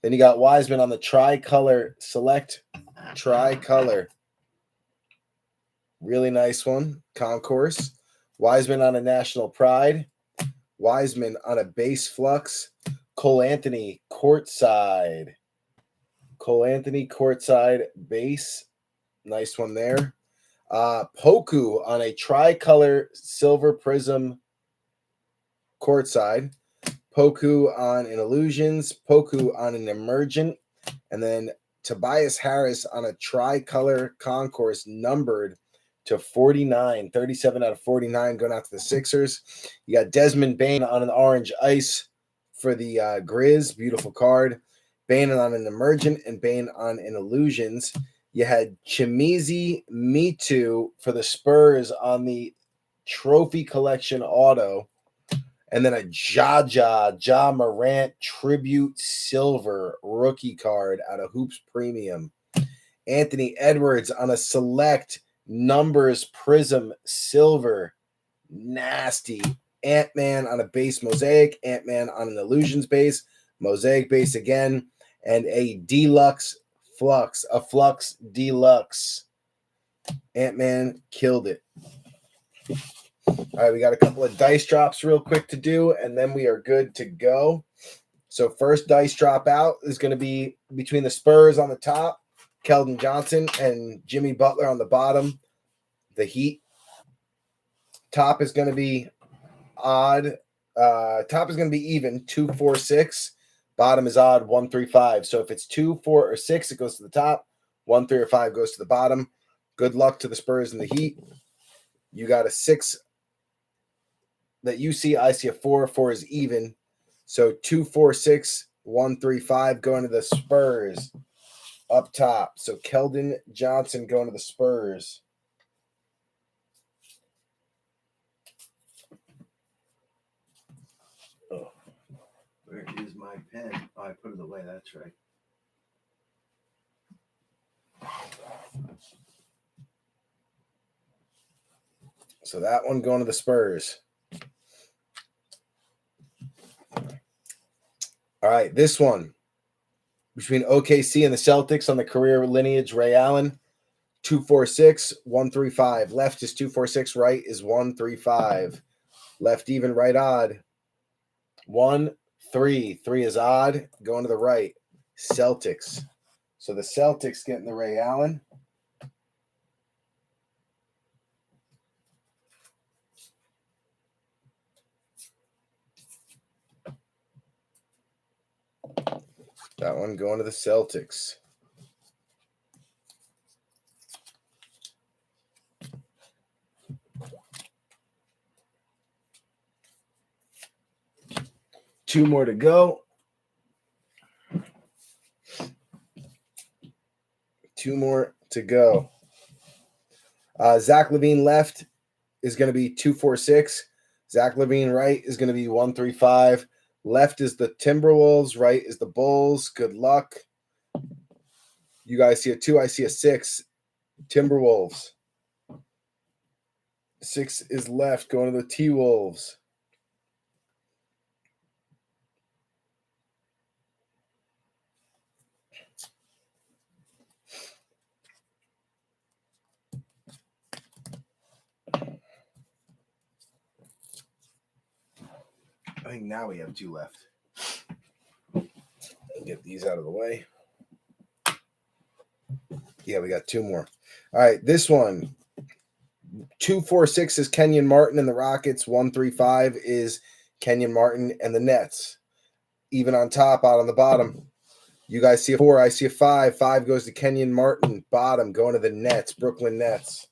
Then you got Wiseman on the tricolor select. Tricolor. Really nice one. Concourse. Wiseman on a national pride. Wiseman on a base Flux. Cole Anthony courtside. Cole Anthony courtside base. Nice one there. Poku on a tricolor silver Prizm courtside. Poku on an Illusions. Poku on an Emergent. And then Tobias Harris on a tricolor concourse numbered to 49. 37 out of 49 going out to the Sixers. You got Desmond Bane on an orange ice for the Grizz. Beautiful card. Bane on an Emergent and Bane on an Illusions. You had Chimizi Mitu for the Spurs on the Trophy Collection auto. And then a Ja Morant Tribute Silver rookie card out of Hoops Premium. Anthony Edwards on a select numbers Prizm Silver. Nasty. Ant-Man on a base Mosaic. Ant-Man on an Illusions base. Mosaic base again. And a deluxe Flux. A Flux Deluxe. Ant-Man killed it. All right, we got a couple of dice drops real quick to do, and then we are good to go. So first dice drop out is going to be between the Spurs on the top, Keldon Johnson, and Jimmy Butler on the bottom, the Heat. Top is going to be odd. Top is going to be even, 2, 4, 6. Bottom is odd, 1, 3, 5. So if it's 2, 4, or 6, it goes to the top. 1, 3, or 5 goes to the bottom. Good luck to the Spurs and the Heat. You got a 6 that you see. I see a 4. 4 is even. So 2, 4, 6, 1, 3, 5 going to the Spurs up top. So Keldon Johnson going to the Spurs. Oh, where is my pen? Oh, I put it away. That's right. So that one going to the Spurs. All right, this one between OKC and the Celtics on the career lineage, Ray Allen. 246, 135. Left is 246, right is 135. Left even, right odd. 1, 3. 3 is odd. Going to the right. Celtics. So the Celtics getting the Ray Allen. That one going to the Celtics. Two more to go. Two more to go. Zach LaVine left is going to be 246. Zach LaVine right is going to be 135. Left is the Timberwolves. Right is the Bulls. Good luck. You guys see a 2. I see a 6. Timberwolves. 6 is left going to the T-Wolves. I think now we have 2 left. Get these out of the way. Yeah, we got 2 more. All right, this one. 246 is Kenyon Martin and the Rockets. 135 is Kenyon Martin and the Nets. Even on top, out on the bottom. You guys see a 4. I see a 5. 5 goes to Kenyon Martin. Bottom going to the Nets. Brooklyn Nets.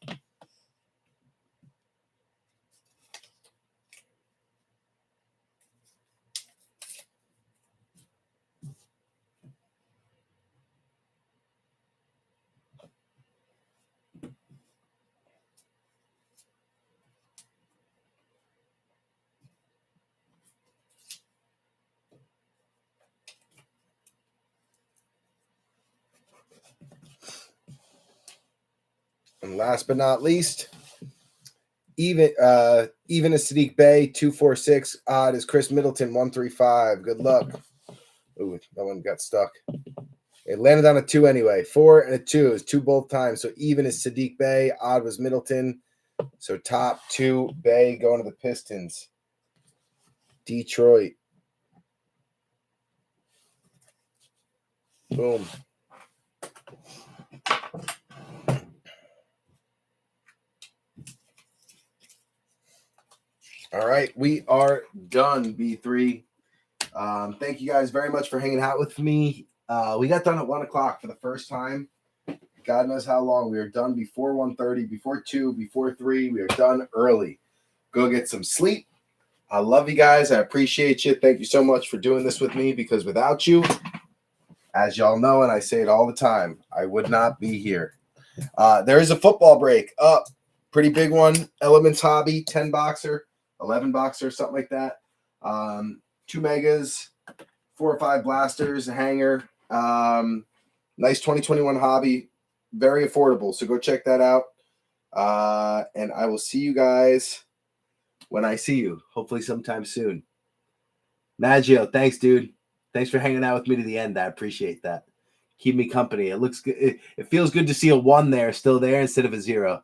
And last but not least, even is Sadiq Bey, 246. Odd is Chris Middleton, 135. Good luck. Ooh, that one got stuck. It landed on a 2 anyway. 4 and a 2 is 2 both times. So even is Sadiq Bey. Odd was Middleton. So top 2, Bey going to the Pistons. Detroit. Boom. All right, we are done, B3. Thank you guys very much for hanging out with me. We got done at 1 o'clock for the first time. God knows how long. We were done before 1:30, before 2, before 3. We are done early. Go get some sleep. I love you guys. I appreciate you. Thank you so much for doing this with me, because without you, as y'all know, and I say it all the time, I would not be here. There is a football break up. Pretty big one. Elements Hobby, 10 boxer, 11 boxer, something like that. 2 megas, 4 or 5 blasters, a hanger. Nice 2021 hobby. Very affordable. So go check that out. And I will see you guys when I see you. Hopefully sometime soon. Maggio, thanks, dude. Thanks for hanging out with me to the end. I appreciate that. Keep me company. It looks good. It feels good to see a 1 there, still there, instead of a 0.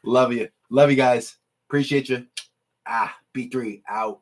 Love you. Love you guys. Appreciate you. B3 out.